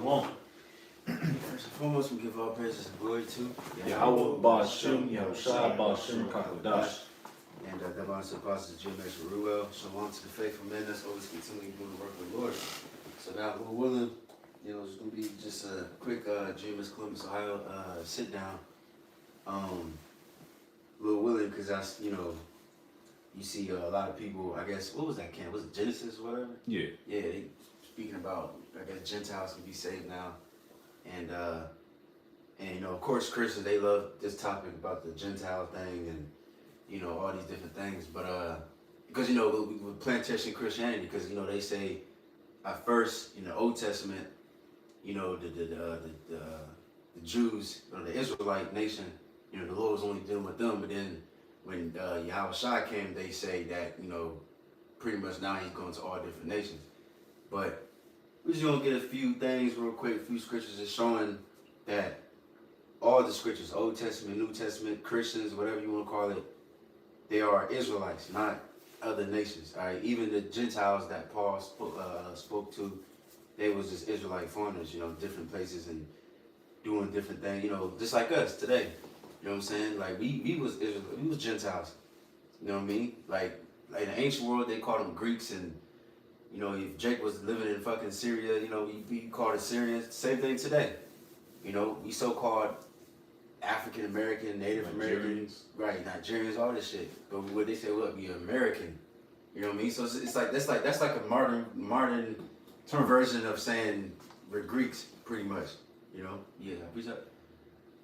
Shalom. First and foremost, we give all praises and glory to Yahweh Ba'Shem, Yahushua Ba'Shem Kakodash. And Devon Apostle Jim Ruel. Shalom to the faithful men that's always continuing doing the work of the Lord. So now, Lord willing, it's going to be just a quick GMS Columbus, Ohio sit down. Lord willing, because that's, you see a lot of people, I guess, what was that camp? Was it Genesis or whatever? Yeah. Yeah, they speaking about, I guess, Gentiles can be saved now. And of course, Christians, they love this topic about the Gentile thing and, all these different things. But, because, with plantation Christianity, because, they say at first, in the Old Testament, the Jews, the Israelite nation, the Lord was only dealing with them. But then when Yahushua came, they say that, pretty much now he's going to all different nations. But we're just going to get a few things real quick, a few scriptures just showing that all the scriptures, Old Testament, New Testament, Christians, whatever you want to call it, they are Israelites, not other nations. All right, even the Gentiles that Paul spoke to, they was just Israelite foreigners, different places and doing different things, just like us today. You know what I'm saying? Like we was Israel, we was Gentiles. You know what I mean? Like in the ancient world, they called them Greeks, and if Jake was living in fucking Syria, we called it Syrians. Same thing today. We so-called African American, Native American, right? Nigerians, all this shit. But what they say, what we American. You know what I mean? So it's like that's like a modern term version of saying we're Greeks, pretty much. Yeah.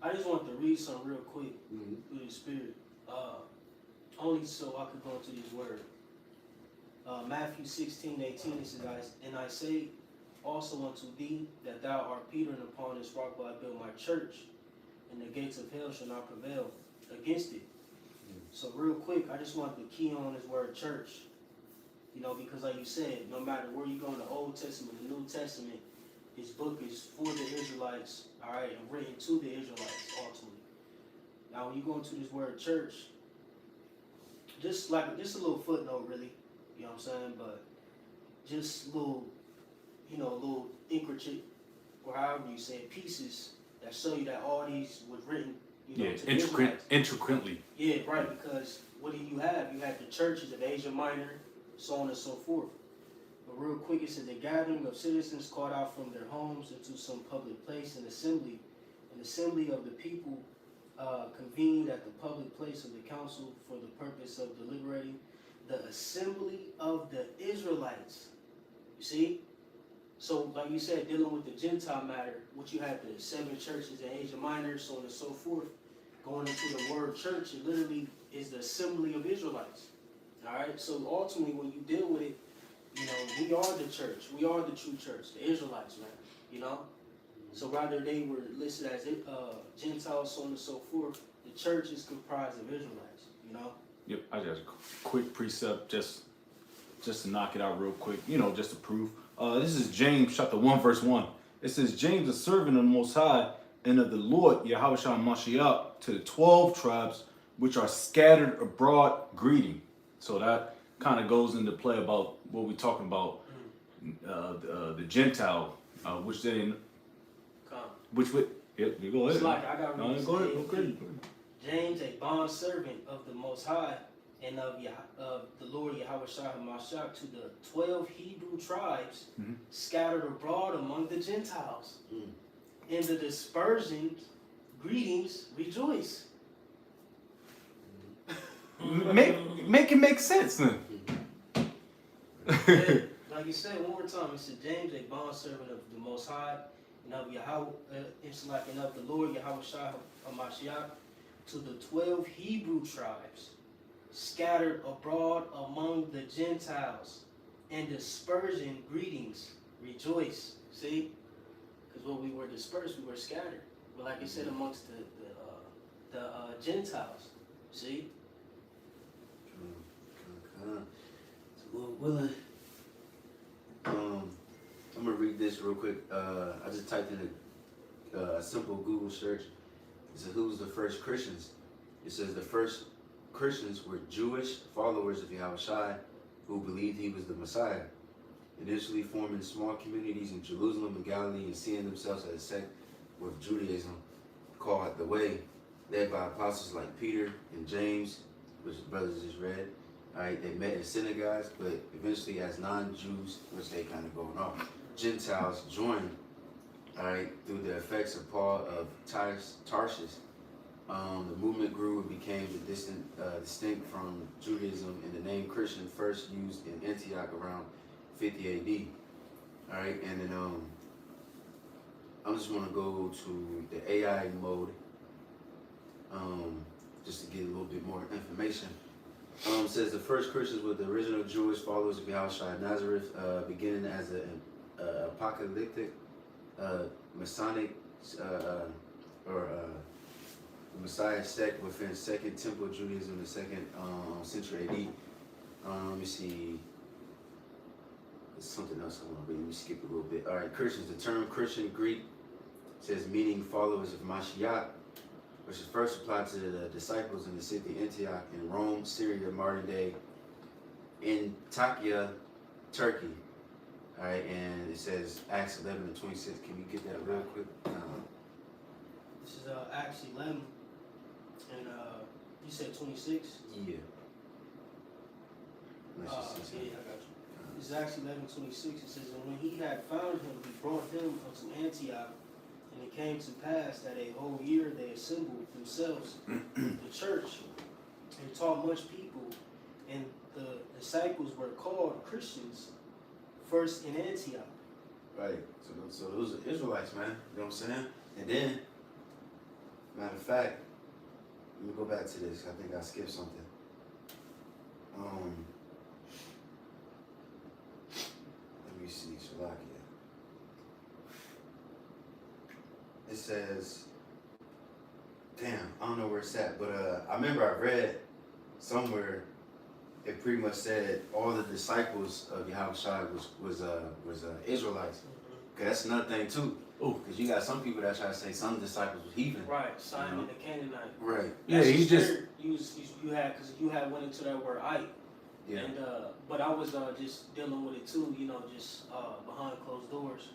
I just want to read something real quick through the Spirit, only so I could go into this word. Matthew 16:18, it says, And I say also unto thee that thou art Peter, and upon this rock will I build my church, and the gates of hell shall not prevail against it. So real quick, I just want to key on this word church, because like you said, no matter where you go in the Old Testament, the New Testament, this book is for the Israelites, all right, and written to the Israelites, ultimately. Now, when you go into this word church, just a little footnote, really, you know what I'm saying, but just little intricate, or however you say it, pieces that show you that all these was written, to the Israelites. Intricately. Yeah, right, because what do you have? You have the churches of Asia Minor, so on and so forth. But real quick, it says the gathering of citizens called out from their homes into some public place, an assembly of the people convened at the public place of the council for the purpose of deliberating the assembly of the Israelites. You see? So, like you said, dealing with the Gentile matter, what you have the 7 churches in Asia Minor, so on and so forth, going into the word church, it literally is the assembly of Israelites. All right? So, ultimately, when you deal with it, we are the church. We are the true church, the Israelites, man. So rather they were listed as Gentiles, so on and so forth, the church is comprised of Israelites, Yep, I just a quick precept just to knock it out real quick, just to prove. This is James chapter 1, verse 1. It says, James, a servant of the Most High and of the Lord, Yahushua Mashiach, to the 12 tribes which are scattered abroad, greeting. So that kind of goes into play about what we're talking about, the Gentile, which they, which would, you go ahead. It's like I got to go ahead. James, a bond servant of the Most High and of the Lord Yahushua Mashiach, to the 12 Hebrew tribes scattered abroad among the Gentiles. In the dispersion, greetings, rejoice. Make it make sense then. Like you said, one more time, it said James, a bond servant of the Most High, and of and of the Lord Yahushua Mashiach, to the 12 Hebrew tribes scattered abroad among the Gentiles, and dispersion, greetings, rejoice. See, because when we were dispersed, we were scattered. But like you said, amongst the Gentiles. See. So Lord willing, I'm gonna read this real quick. I just typed in a simple Google search. It says, who's the first Christians? It says the first Christians were Jewish followers of Yahushua who believed he was the Messiah. initially forming small communities in Jerusalem and Galilee and seeing themselves as a sect with Judaism called the Way, led by apostles like Peter and James, which the brothers just read. All right, they met in synagogues, but eventually as non-Jews, which they kind of going off, Gentiles joined, all right, through the effects of Paul of Tarshish. The movement grew and became distinct from Judaism, and the name Christian first used in Antioch around 50 AD. All right, and then I just want to go to the AI mode, just to get a little bit more information. It says the first Christians were the original Jewish followers of Yahushua of Nazareth, beginning as an apocalyptic, Masonic, or Messiah sect within Second Temple Judaism in the second century AD. Let me see. There's something else I want to read. Let me skip a little bit. All right, Christians. The term Christian Greek says meaning followers of Mashiach, which is first applied to the disciples in the city of Antioch in Rome, Syria, modern day Antakya, Turkey. All right, and it says Acts 11 and 26. Can you get that real quick? This is Acts 11, and you said 26. Yeah. Let's just see Yeah, something. I got you. This is Acts 11:26. It says, and when he had found him, he brought him unto Antioch. And it came to pass that a whole year they assembled themselves, the church, and taught much people. And the disciples were called Christians first in Antioch. Right. So those are Israelites, man. You know what I'm saying? And then, matter of fact, let me go back to this. I think I skipped something. Let me see, Shalakia. It says, damn, I don't know where it's at, but I remember I read somewhere it pretty much said all the disciples of Yahushua was Israelites. Cause that's another thing too. Oh, Cause you got some people that try to say some disciples were heathen. Right, Simon the Canaanite. Right. yeah, That's he the just spirit you had, because you had went into that word "ite," Yeah. and but I was just dealing with it too, just behind closed doors,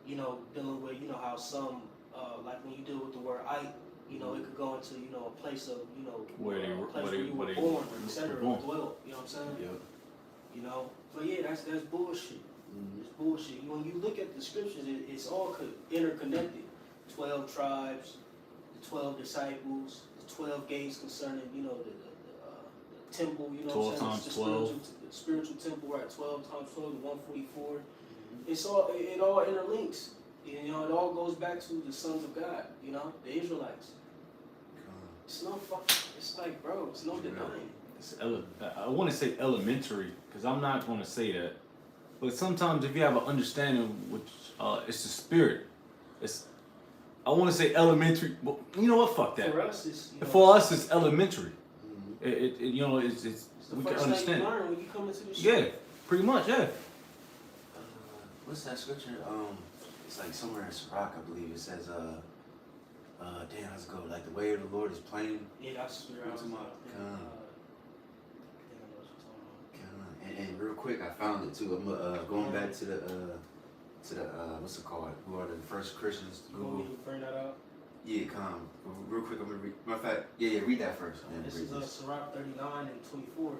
dealing with how some like when you deal with the word "ite," it could go into a place of Where they a were- place where where they- you where were they born, were etc. born. Dwelt. You know what I'm saying? Yep. But yeah, that's bullshit. Mhm. It's bullshit. When you look at the scriptures, it's all interconnected. 12 tribes, the 12 disciples, the 12 gates concerning, the temple, 12 times the 12. spiritual temple, right? 12 times 12 to 144. It all interlinks. It all goes back to the sons of God, the Israelites. It's no fucking, it's like, bro, it's no denying. I want to say elementary because I'm not going to say that. But sometimes if you have an understanding, which it's the spirit, I want to say elementary, but you know what? Fuck that. For us, it's For us, it's elementary. Mhm. It's it's the we first can understand. thing you learn when you come into the Yeah, pretty much. Yeah. What's that scripture? It's like somewhere in Sirach, I believe. It says, damn, let's go. Like the way of the Lord is plain. Yeah, that's where I was And real quick, I found it too. I'm going back to the what's it called? Who are the first Christians? You want me Google. to bring that out? Yeah, come. Real quick, I'm gonna read. Matter of fact, yeah, read that first. And This read is this. Sirach 39 and 24.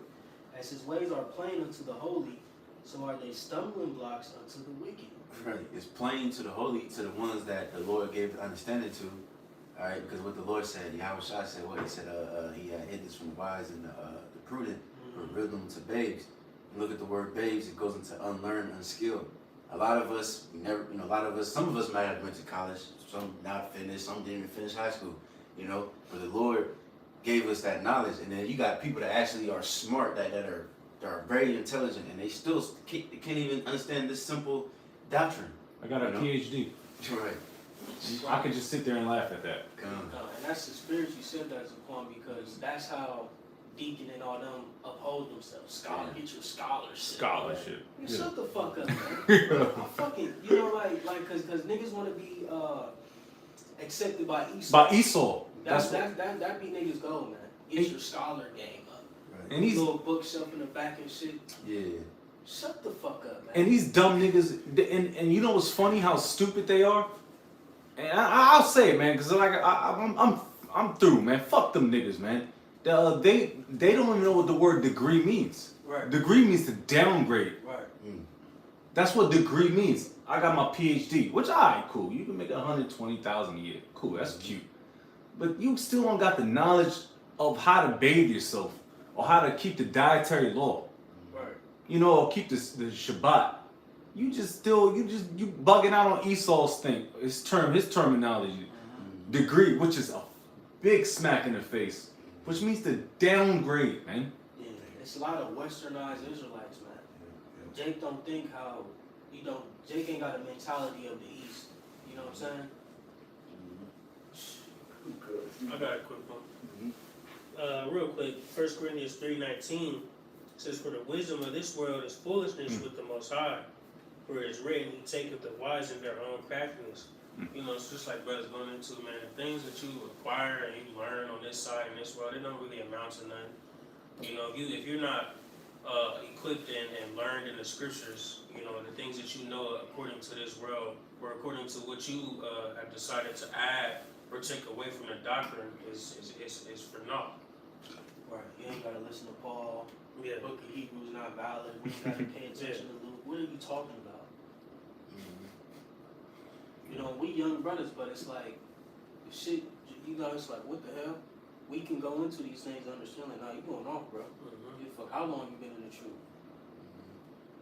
As his ways are plain unto the holy, so are they stumbling blocks unto the wicked. Right. It's plain to the holy, to the ones that the Lord gave understanding to. All right, because what the Lord said, Yahushua said, what he said, he had hid this from the wise and the prudent, revealed them to babes. You look at the word babes, it goes into unlearned, unskilled. A lot of us, some of us might have went to college, some not finished, some didn't even finish high school, but the Lord gave us that knowledge. And then you got people that actually are smart, that are very intelligent, and they still can't even understand this simple doctrine. I got a PhD. Right. I could just sit there and laugh at that. And that's the spirit you said that's upon, because that's how Deacon and all them uphold themselves. Get your scholarship. Scholarship. Man, Yeah. shut the fuck up, man. I fucking, cause niggas want to be accepted by Esau. By Esau. That be niggas go, man. Get your scholar game up. Right. And he's Little bookshelf in the back and shit. Yeah. Shut the fuck up, man. And these dumb niggas, and you know what's funny? How stupid they are. And I'll say it, man, because like I'm through, man. Fuck them niggas, man. They don't even know what the word degree means. Right. Degree means to downgrade. Right. That's what degree means. I got my PhD, which alright, cool. You can make 120,000 a year. Cool, that's cute. But you still don't got the knowledge of how to bathe yourself or how to keep the dietary law. Right. You know, or keep the Shabbat. You bugging out on Esau's thing. His terminology. Degree, which is a big smack in the face, which means to downgrade, man. Yeah, it's a lot of westernized Israelites, man. Jake don't think how, Jake ain't got a mentality of the East. You know what I'm saying? I got a quick one. Real quick, 1 Corinthians 3:19 says, "For the wisdom of this world is foolishness with the Most High. For it is written, He taketh the wise in their own craftiness." You know, it's just like brothers going into, man, the things that you acquire and you learn on this side and this world, they don't really amount to nothing. You know, if you're not equipped and learned in the scriptures, you know, the things that you know according to this world or according to what you have decided to add or take away from the doctrine is for naught. Right. You ain't gotta listen to Paul. Yeah. The book of Hebrews not valid. We ain't gotta pay attention to Luke. What are you talking about? You know, we young brothers, but it's like, the shit, you know, it's like, what the hell? We can go into these things understanding, nah, you going off, bro. Mm-hmm. You fuck, how long you been in the truth?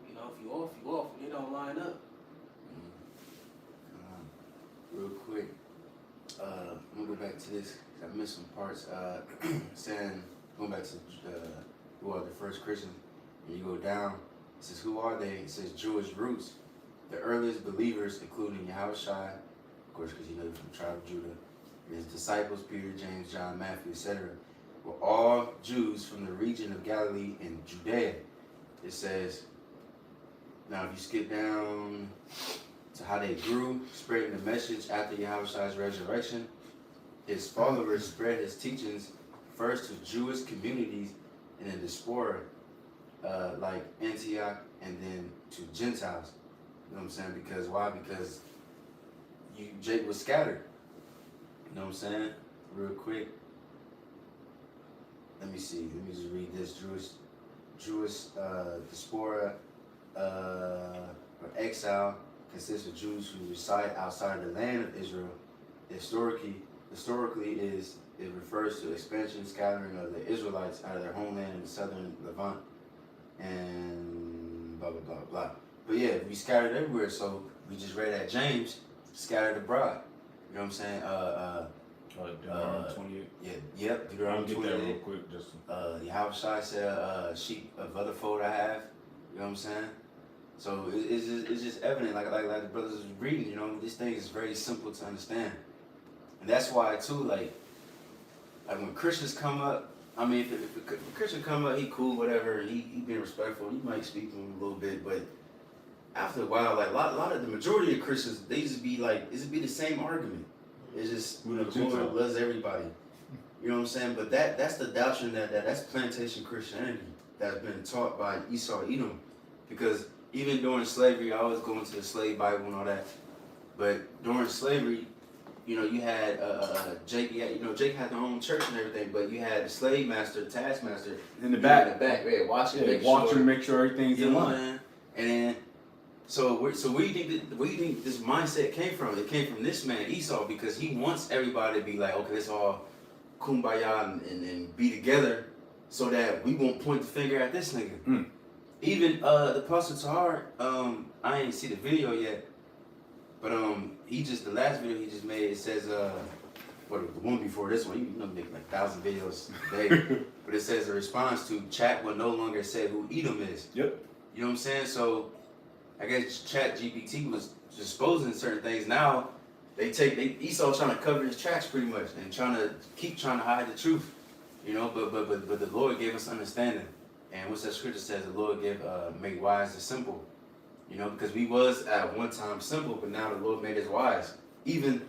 You know, if you off, you off. It don't line up. Real quick, I'm gonna go back to this. I missed some parts. Saying, going back to who are the first Christians, and you go down, it says, who are they? It says Jewish roots. The earliest believers, including Yahushua, of course, because you know from the tribe of Judah, and his disciples, Peter, James, John, Matthew, etc., were all Jews from the region of Galilee and Judea. It says, now if you skip down to how they grew, spreading the message after Yahushua's resurrection, his followers spread his teachings first to Jewish communities in the diaspora, like Antioch, and then to Gentiles. You know what I'm saying? Because why? Because Jake was scattered. You know what I'm saying? Real quick. Let me see. Let me just read this. Jewish diaspora or exile consists of Jews who reside outside the land of Israel. Historically, it refers to expansion, scattering of the Israelites out of their homeland in the southern Levant, and blah blah blah blah. But yeah, we scattered everywhere. So we just read that James scattered abroad. You know what I'm saying? Deuteronomy 28. Yeah, yep. I'll Deuteronomy get that 28. real quick. Just Yahushua said, "Sheep of other fold I have." You know what I'm saying? So it's just evident, like the brothers was reading. You know, this thing is very simple to understand, and that's why too, like when Christians come up. I mean, if a Christian come up, he cool, whatever. He being respectful. He might speak to him a little bit, but after a while, like a lot of the majority of Christians, they just be like, it just be the same argument. It's just, you know, the Lord loves everybody. You know what I'm saying? But that's the doctrine that's plantation Christianity that's been taught by Esau Edom. Because even during slavery, I always go into the slave Bible and all that. But during slavery, you know, you had Jake. Jake had their own church and everything. But you had the slave master, the taskmaster in the back, yeah, watching, make sure everything's in line. Man. And then, so where do you think this mindset came from? It came from this man Esau, because he wants everybody to be like, okay, let's all kumbaya and be together, so that we won't point the finger at this nigga. Even the Apostle Tahar, I ain't see the video yet, but the last video he just made, it says the one before this one, you know, make like 1,000 videos a day, but it says a response to chat will no longer say who Edom is. Yep. You know what I'm saying? So I guess Chat GPT was exposing certain things. Now Esau trying to cover his tracks pretty much and trying to hide the truth. You know, but the Lord gave us understanding. And what's that scripture says? The Lord made wise the simple. You know, because we was at one time simple, but now the Lord made us wise. Even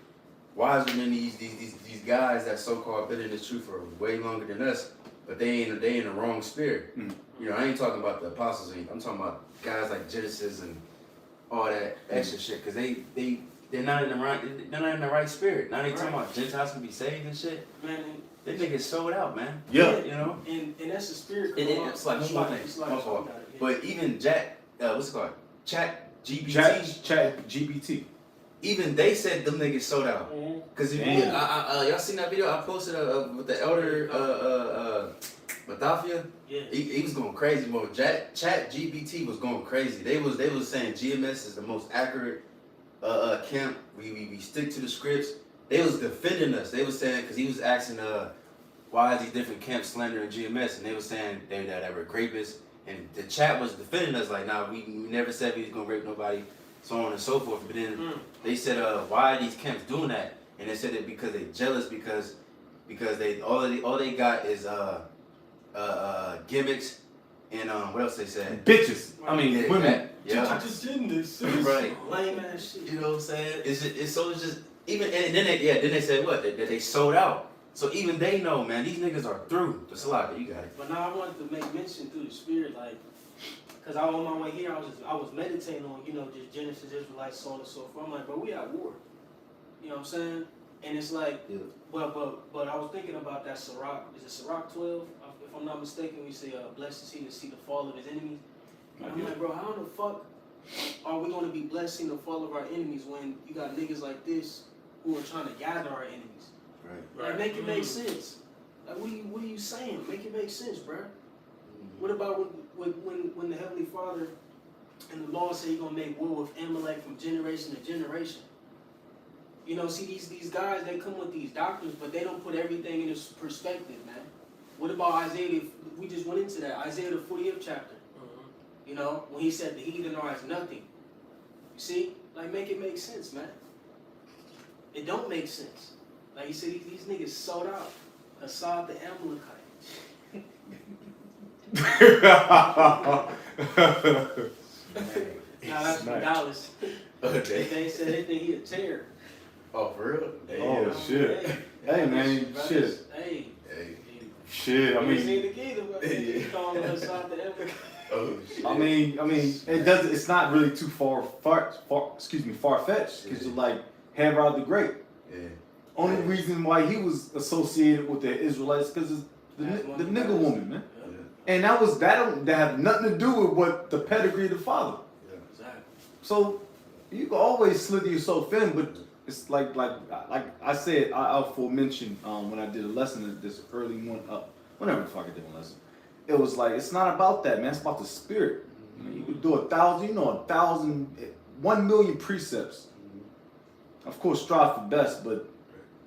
wiser than these guys that so-called been in the truth for way longer than us. but they in the wrong spirit. Mm. You know, I ain't talking about the apostles. I'm talking about guys like Genesis and all that extra shit, cause they're not in the right. They're not in the right spirit. Now they talking about Gentiles can be saved and shit. Man, They niggas sold out, man. Yeah. You know. and that's the spirit. It's like one more thing. My fault. But even what's it called? Chat GPT. Chat GBT. Even they said them niggas sold out. Mhm. Cause if Damn. y'all seen that video I posted with the elder Mathafia? Yeah. He was going crazy, bro. Chat GPT was going crazy. They was saying GMS is the most accurate camp. We stick to the scripts. They was defending us. They was saying, cause he was asking why is these different camps slandering GMS, and they was saying that we're rapists, and the chat was defending us like, nah, we never said we was gonna rape nobody, so on and so forth. But then they said, why are these camps doing that? And they said it because they jealous because they all they got is gimmicks and what else they said? Bitches. I mean, Yeah, women. yeah. just did this. Right. Lame ass shit. You know what I'm saying? It's just even and then they said what? That they sold out. So even they know, man, these niggas are through. Just a lot, you got it. But now I wanted to make mention through the spirit, like, cause I on my way here, I was meditating on, just Genesis, Israelites, so on and so forth. I'm like, bro, we at war. You know what I'm saying? And it's like, Yeah. but I was thinking about that Sirach. Is it Sirach 12? If I'm not mistaken, we say, blessed is he to see the fall of his enemies. And I'm like, bro, how the fuck are we gonna be blessing the fall of our enemies when you got niggas like this who are trying to gather our enemies? Right. Like, make it make sense. Like, what are you saying? Make it make sense, bro. What about when the Heavenly Father and the Lord say He's gonna make war with Amalek from generation to generation? See these guys, they come with these doctrines, but they don't put everything in its perspective, man. What about Isaiah? We just went into that. Isaiah the 40th chapter. When he said the heathen are as nothing. You see? Like, make it make sense, man. It don't make sense. Like you said, these niggas sold out. Assad the Amalekite. Nah, that's from Dallas. They said they think he a terror. Oh, for real? Oh, shit. Hey, man, shit. Hey. Shit, I You mean, seen the kid, but he calling Assad the Amalekite. Oh, shit. I mean, it doesn't. It's not really too far-fetched because you're like Herod the Great. Yeah. Only reason why he was associated with the Israelites because the nigga woman, man. Yeah. And that had nothing to do with what the pedigree of the father. Exactly. So you can always slither yourself in, but it's like I said, I aforementioned when I did a lesson this early one whenever the fuck I did a lesson. It was like, it's not about that, man. It's about the spirit. You could do 1,000, 1 million precepts. Of course, strive for best, but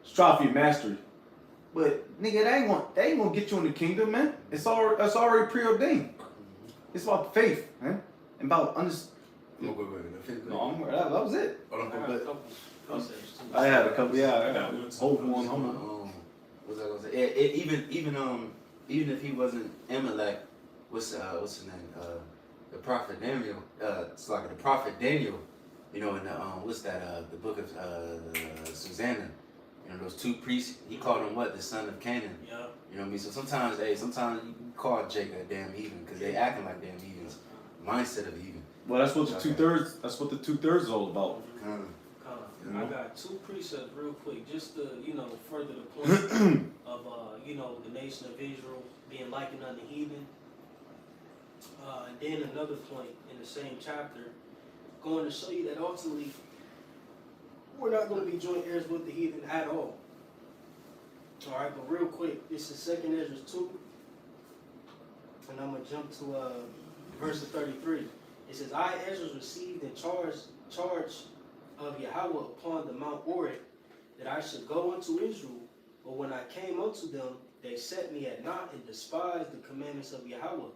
strive for your mastery. But nigga, they ain't gonna get you in the kingdom, man. It's already preordained. It's about faith, man, and about understanding. No, that was it. I got a couple precepts too. I had a couple. Yeah, I got one. Hold on. What's I gonna say? Even if he wasn't Amalek, what's his name? The prophet Daniel. It's like the prophet Daniel. In the what's that? The book of Susanna. Those two priests. He called him what? The son of Canaan. Yeah. You know what I mean? So sometimes you call Jacob a damn heathen because they acting like damn heathens. Mindset of heathen. Well, that's what the 2/3. That's what the 2/3 is all about. I got two precepts real quick, just to further the point of the nation of Israel being likened unto heathen. And then another point in the same chapter, going to show you that ultimately we're not going to be joint heirs with the heathen at all. All right, but real quick, this is 2nd Ezra 2, and I'm gonna jump to verse 33. It says, I, Ezra, received in charge of Yahweh upon the Mount Oreb, that I should go unto Israel. But when I came unto them, they set me at naught and despised the commandments of Yahweh.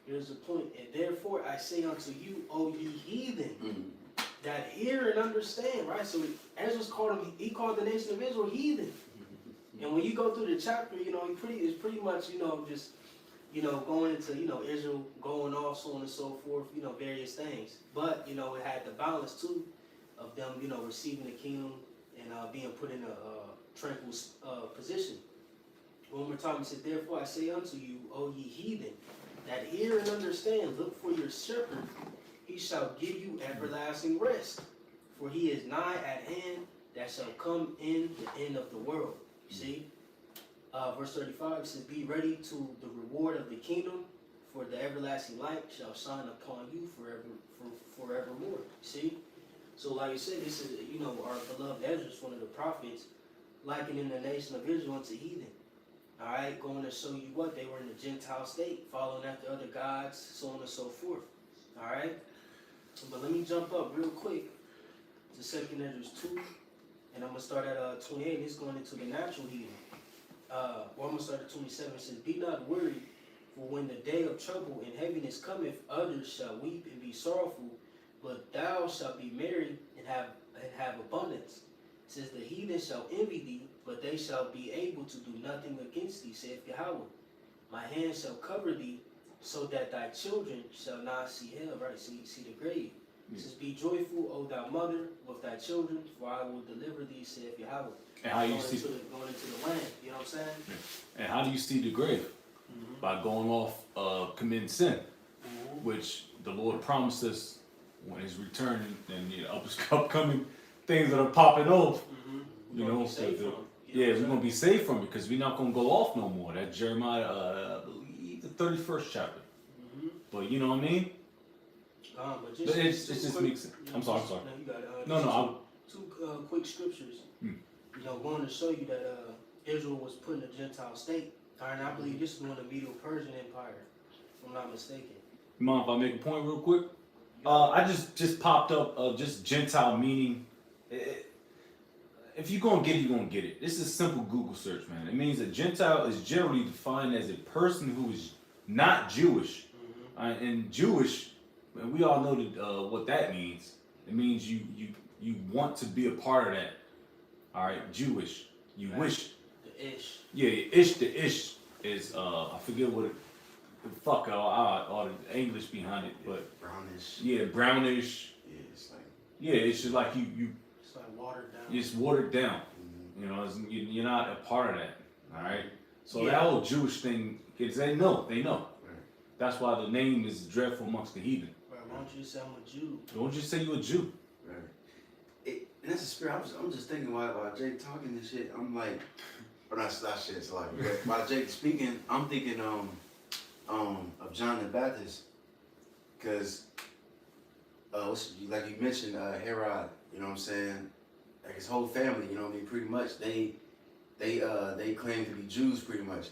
Here's the point. And therefore I say unto you, O ye heathen, that hear and understand. Right? So Ezra called the nation of Israel heathen. And when you go through the chapter, it's pretty much, just going into, Israel going off, so on and so forth, various things. But, it had the balance too of them, receiving the kingdom and being put in a tranquil position. One more time, he said, therefore I say unto you, O ye heathen, that hear and understand, look for your shepherd. He shall give you everlasting rest. For he is nigh at hand that shall come in the end of the world. You see? Verse 35 says, be ready to the reward of the kingdom, for the everlasting light shall shine upon you forevermore. You see? So like I said, this is, our beloved Ezra, one of the prophets, likening the nation of Israel unto heathen. Alright, going to show you what? They were in the Gentile state, following after other gods, so on and so forth. Alright? But let me jump up real quick to 2 Ezra 2, and I'm going to start at 28, it's going into the natural heathen. Well, I'm going to start at 27, it says, be not worried, for when the day of trouble and heaviness cometh, others shall weep and be sorrowful, but thou shalt be merry and have abundance. It says, the heathen shall envy thee, but they shall be able to do nothing against thee, saith Yahweh. My hand shall cover thee, so that thy children shall not see hell, right? See the grave. It says, be joyful, O thou mother, with thy children, for I will deliver thee, saith Yahweh. And how you Going see, going into the land, you know what I'm saying? and how do you see the grave? Mm-hmm. By going off committing sin, which the Lord promised us when His return and upcoming things that are popping off. We're gonna be safe from it, you know Yeah, what we're I'm gonna be safe from it because we're not gonna go off no more. That's Jeremiah, I believe, the 31st chapter. saying? But you know what I mean? But But it's just quick- makes. I'm sorry. No, you got it. No, no. Two quick scriptures. Going to show you that Israel was put in a Gentile state. And I believe this is one of the Medo-Persian Empire, if I'm not mistaken. You mind if I make a point real quick? I just popped up just Gentile meaning. If you're gonna get it, you're gonna get it. This is a simple Google search, man. It means a Gentile is generally defined as a person who is not Jewish. And Jewish, and we all know that, what that means. It means you want to be a part of that. All right, Jewish. You Right. wish. The Ish. Yeah, the ish is I forget what it. Fuck all the English behind it, but Brownish. yeah, brownish. Yeah, it's like. Yeah, it's just like you It's like watered down. it's watered down. Mhm. You know, you're not a part of that. All right. So Yeah. that whole Jewish thing, kids, they know. Right. That's why the name is dreadful amongst the heathen. Right, why don't you say I'm a Jew? Don't just say you're a Jew. Right. And that's the spirit. I'm just thinking while Jake talking this shit. I'm like, or not shit. It's like while Jake speaking, I'm thinking of John the Baptist, because like you mentioned Herod. You know what I'm saying? Like his whole family. You know what I mean? Pretty much they claim to be Jews. Pretty much.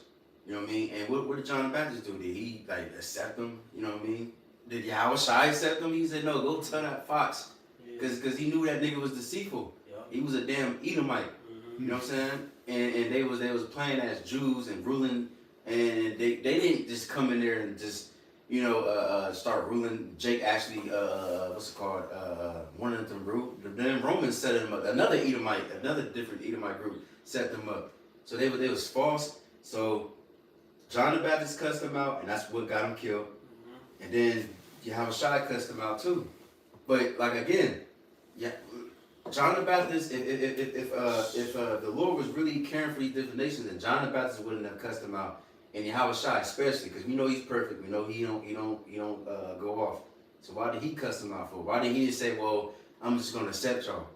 You know what I mean? And what did John the Baptist do? Did he like accept them? You know what I mean? Did Yahweh Shai accept them? He said no. Go tell that fox. Yeah. Cause he knew that nigga was deceitful. Yeah. He was a damn Edomite. Mhm. You know what I'm saying? And they was playing as Jews and ruling, and they didn't just come in there and just start ruling. Jake actually what's it called? Wanted them rule. The damn Romans set them up. Another different Edomite group set them up. So they was false. So John the Baptist cussed them out, and that's what got him killed. Mhm. And then Yahweh Shai cussed them out too. But like again, yeah, John the Baptist. If the Lord was really caring for these different nations, then John the Baptist wouldn't have cussed them out, and Yahweh Shai especially, because we know he's perfect. We know he don't go off. So why did he cuss them out for? Why did he just say, well, I'm just gonna accept y'all,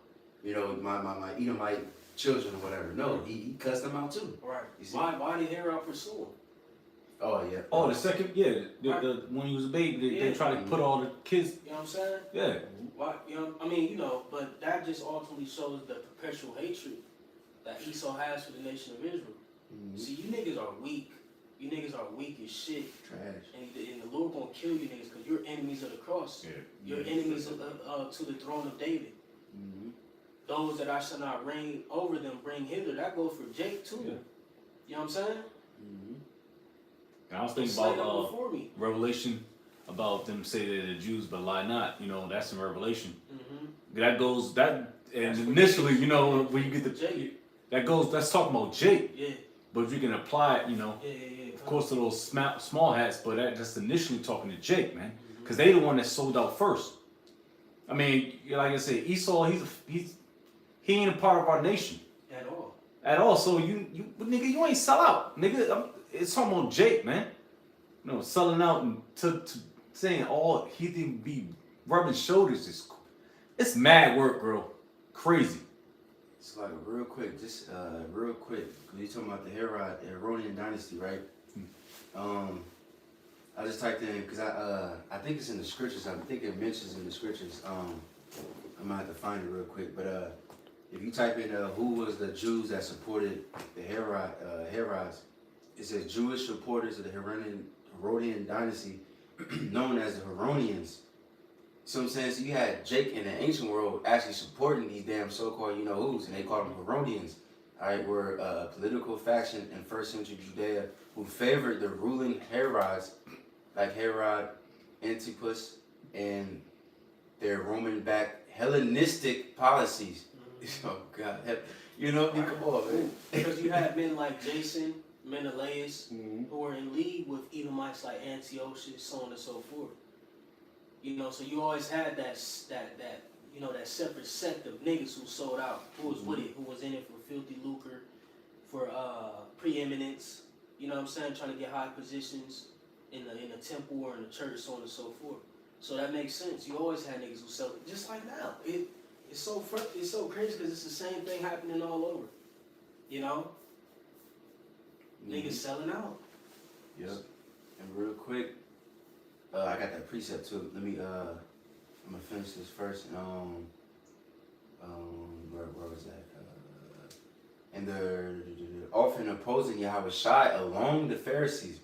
my Edomite children or whatever? No, he cussed them out too. Right. You see? Why did Herod pursue him? Oh yeah. Oh, the second, the when he was a baby, they Yeah. try to put all the kids. You know what I'm saying? Yeah. Why? But that just ultimately shows the perpetual hatred that Esau has for the nation of Israel. Mhm. See, you niggas are weak. You niggas are weak as shit. Trash. And the Lord gonna kill you niggas because you're enemies of the cross. You're enemies to the throne of David. Mm-hmm. Those that I shall not reign over them bring hither. That goes for Jake too. Yeah. You know what I'm saying? Mm-hmm. And I was thinking Slay them about before me. Revelation, about them say they're the Jews but lie not. That's in Revelation. Mm-hmm. That goes that, and That's what initially, Jake- when you get the Jake. that's talking about Jake. Yeah. But if you can apply it, Yeah. of course, to those small hats. But that's initially talking to Jake, man, Mhm. because they the one that sold out first. I mean, like I said, Esau, he ain't a part of our nation. At all. at all. So nigga, you ain't sell out, nigga. It's talking about Jake, man. You know, selling out and to saying all he didn't be rubbing shoulders is it's mad work, bro. Crazy. It's like real quick, just real quick. You talking about the Herodian dynasty, right? I just typed in because I think it's in the scriptures. I think it mentions in the scriptures. I might have to find it real quick, but if you type in who was the Jews that supported the Herods, it says Jewish supporters of the Herodian dynasty, known as the Heronians. So I'm saying, so you had Jake in the ancient world actually supporting these damn so-called you-know-who's, and they called them Herodians. All right, were a political faction in first century Judea who favored the ruling Herods, like Herod Antipas, and their Roman-backed Hellenistic policies. Oh God, you know, come on, man. Because you had men like Jason, Menelaus, who were in league with Edomites like Antiochus, so on and so forth. You know, so you always had that you know, that separate sect of niggas who sold out, who was with it, who was in it for filthy lucre, for preeminence. You know what I'm saying? Trying to get high positions in the temple or in the church, so on and so forth. So that makes sense. You always had niggas who sell it, just like now. It's so crazy because it's the same thing happening all over. You know, niggas selling out. Yep. And real quick, I got that precept too. Let me I'm gonna finish this first. Where was that? And they're often opposing Yahweh Shai along the Pharisees.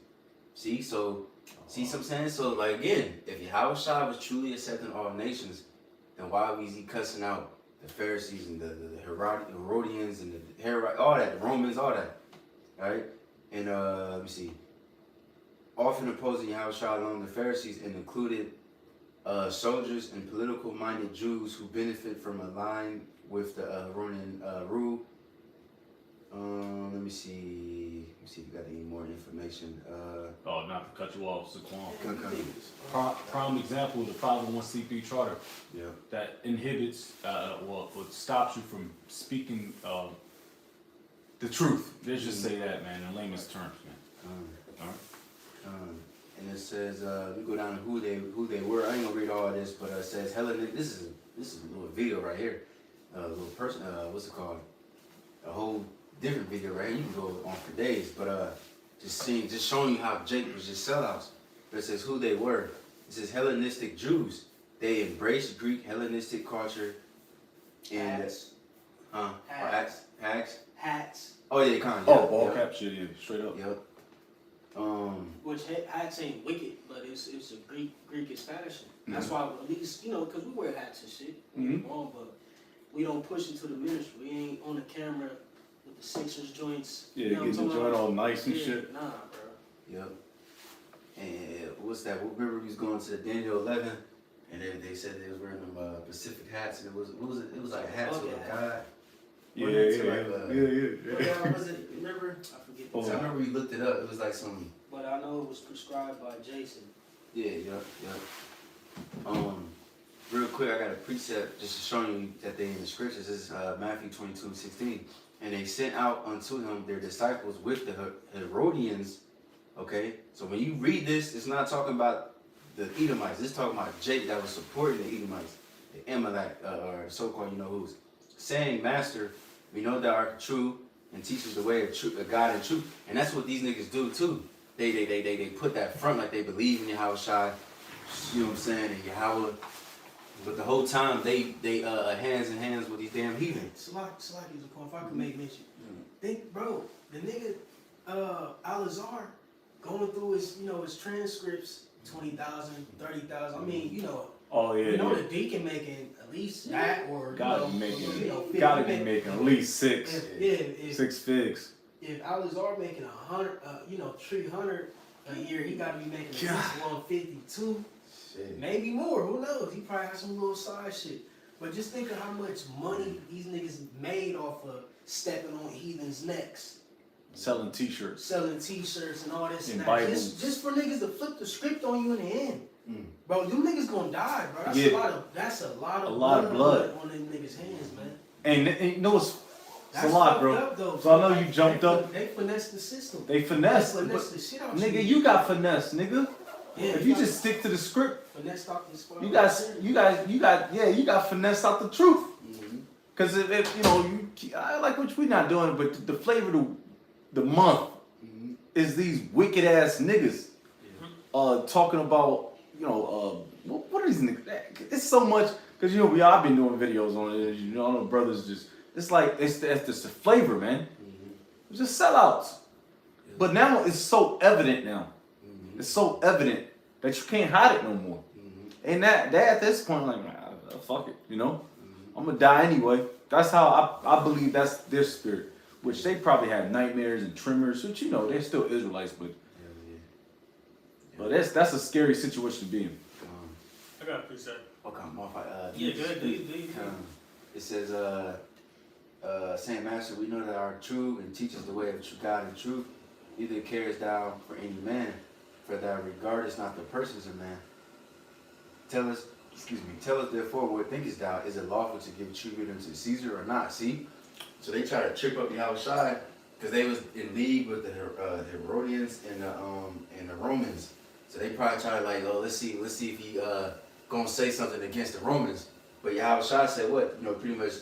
See what I'm saying? So like again, if Yahweh Shai was truly accepting all nations, then why was he cussing out the Pharisees and the Herodians and the Herod, all that, the Romans, all that, right? And let me see. Often opposing Yahweh Shai along the Pharisees and included soldiers and political-minded Jews who benefit from aligning with the Herodian rule. Let me see if you got any more information. Not to cut you off, Come. Prime example, the 501c3 charter. Yeah. That inhibits, stops you from speaking the truth. Let's just say that, man, in layman's terms, man. All right. And it says we go down to who they were. I ain't gonna read all of this, but it says Hellenic. This is a little video right here. A little person. What's it called? A whole different video right here. You can go on for days, but just showing you how Jake was just sellouts. But it says who they were. It says Hellenistic Jews. They embraced Greek Hellenistic culture and Hats. Oh yeah, kind of. Ball cap shit, yeah, straight up. Yep. Which hats ain't wicked, but it's a Greekish fashion. That's why at least, you know, because we wear hats and shit. Wrong, but we don't push into the ministry. We ain't on the camera with the Sixers joints. Yeah, you know getting the joint all nice and shit. Nah, bro. Yep. And what's that? Remember we was going to the Daniel 11, and they said they was wearing them Pacific hats, and it was like a hat to a god. Yeah. What was it? Remember? I forget. So I remember we looked it up. It was like some. But I know it was prescribed by Jason. Yeah. Real quick, I got a precept just showing you that they in the scriptures. This is Matthew 22:16, and they sent out unto him their disciples with the Herodians. Okay, so when you read this, it's not talking about the Edomites. It's talking about Jake that was supporting the Edomites, the Amalek, or so-called you-know-who's, saying, Master, we know thou art true and teaches the way of God and truth. And that's what these niggas do too. They put that front like they believe in Yahweh Shai, you know what I'm saying, and Yahweh. But the whole time they hands in hands with these damn heathens. Salaki is a point. If I could make mention, think, bro, the nigga Al-Azhar going through his transcripts, 20,000, 30,000. I mean, you know. Oh yeah. You know the deacon making at least that, or gotta be making at least six. If 6 figs. If Al-Azhar making 100, 300 a year, he gotta be making at least 152. Shit. Maybe more. Who knows? He probably has some little side shit. But just think of how much money these niggas made off of stepping on heathens' necks. Selling t-shirts. Selling t-shirts and all this and that. Bibles. Just for niggas to flip the script on you in the end. Bro, them niggas gonna die, bro. That's a lot of blood on them niggas' hands, man. And you know what's It's a lot, bro. Up, though, So I know you jumped up. They finessed the system. They finesse. They But, finessed the shit out nigga, you got finesse, nigga. Yeah, If you just stick to the script, finessed out the squad. you got finesse out the truth. Cause if you know, I like what we not doing, but the flavor of the month is these wicked ass niggas, talking about, you know, what are these niggas? It's so much, cause you know I've been doing videos on it. You know, I know brothers just, it's like it's the flavor, man. It's just sellouts. But now it's so evident now. It's so evident that you can't hide it no more. And that at this point, like, fuck it, you know? I'm gonna die anyway. That's how I believe that's their spirit. Which they probably had nightmares and tremors, which, you know, they're still Israelites, but that's a scary situation to be in. I got a precept. Okay, Yeah, good. it says, Saint Master, we know that our true and teaches the way of true God and truth, neither cares thou for any man, for thou regardest not the persons of man. Tell us therefore, what thinkest thou? Is it lawful to give tribute unto Caesar or not? See? So they try to trip up Yahushua because they was in league with the Herodians and the Romans. So they probably try to like, oh, let's see if he gonna say something against the Romans. But Yahushua said what? You know, pretty much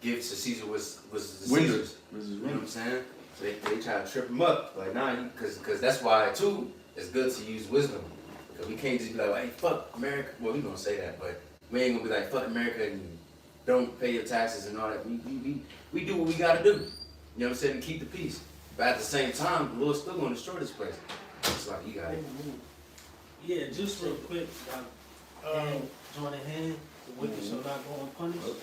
give to Caesar was the Caesar's. You know what I'm saying? So they try to trip him up. Like, nah, because that's why too it's good to use wisdom. Because we can't just be like, hey, fuck America. Well, we gonna say that, but we ain't gonna be like, fuck America and don't pay your taxes and all that. We do what we gotta do. You know what I'm saying? And keep the peace. But at the same time, the Lord's still gonna destroy this place. It's like, you got it. Yeah, just real quick. Join the hand, the wicked shall not go unpunished.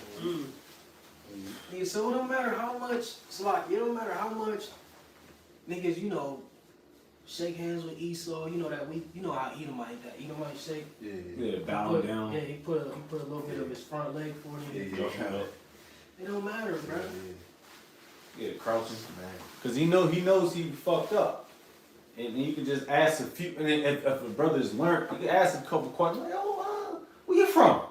Yeah, so it don't matter how much, it's like, it don't matter how much niggas, you know, shake hands with Esau, you know how Edomite shake. Yeah, bow down. Yeah, he put a little bit of his front leg for him. It don't matter, bro. Yeah, crouching. Cause he knows he fucked up. And then you can just ask a few, and then if a brother's learned, you can ask a couple questions, like, oh, where you from?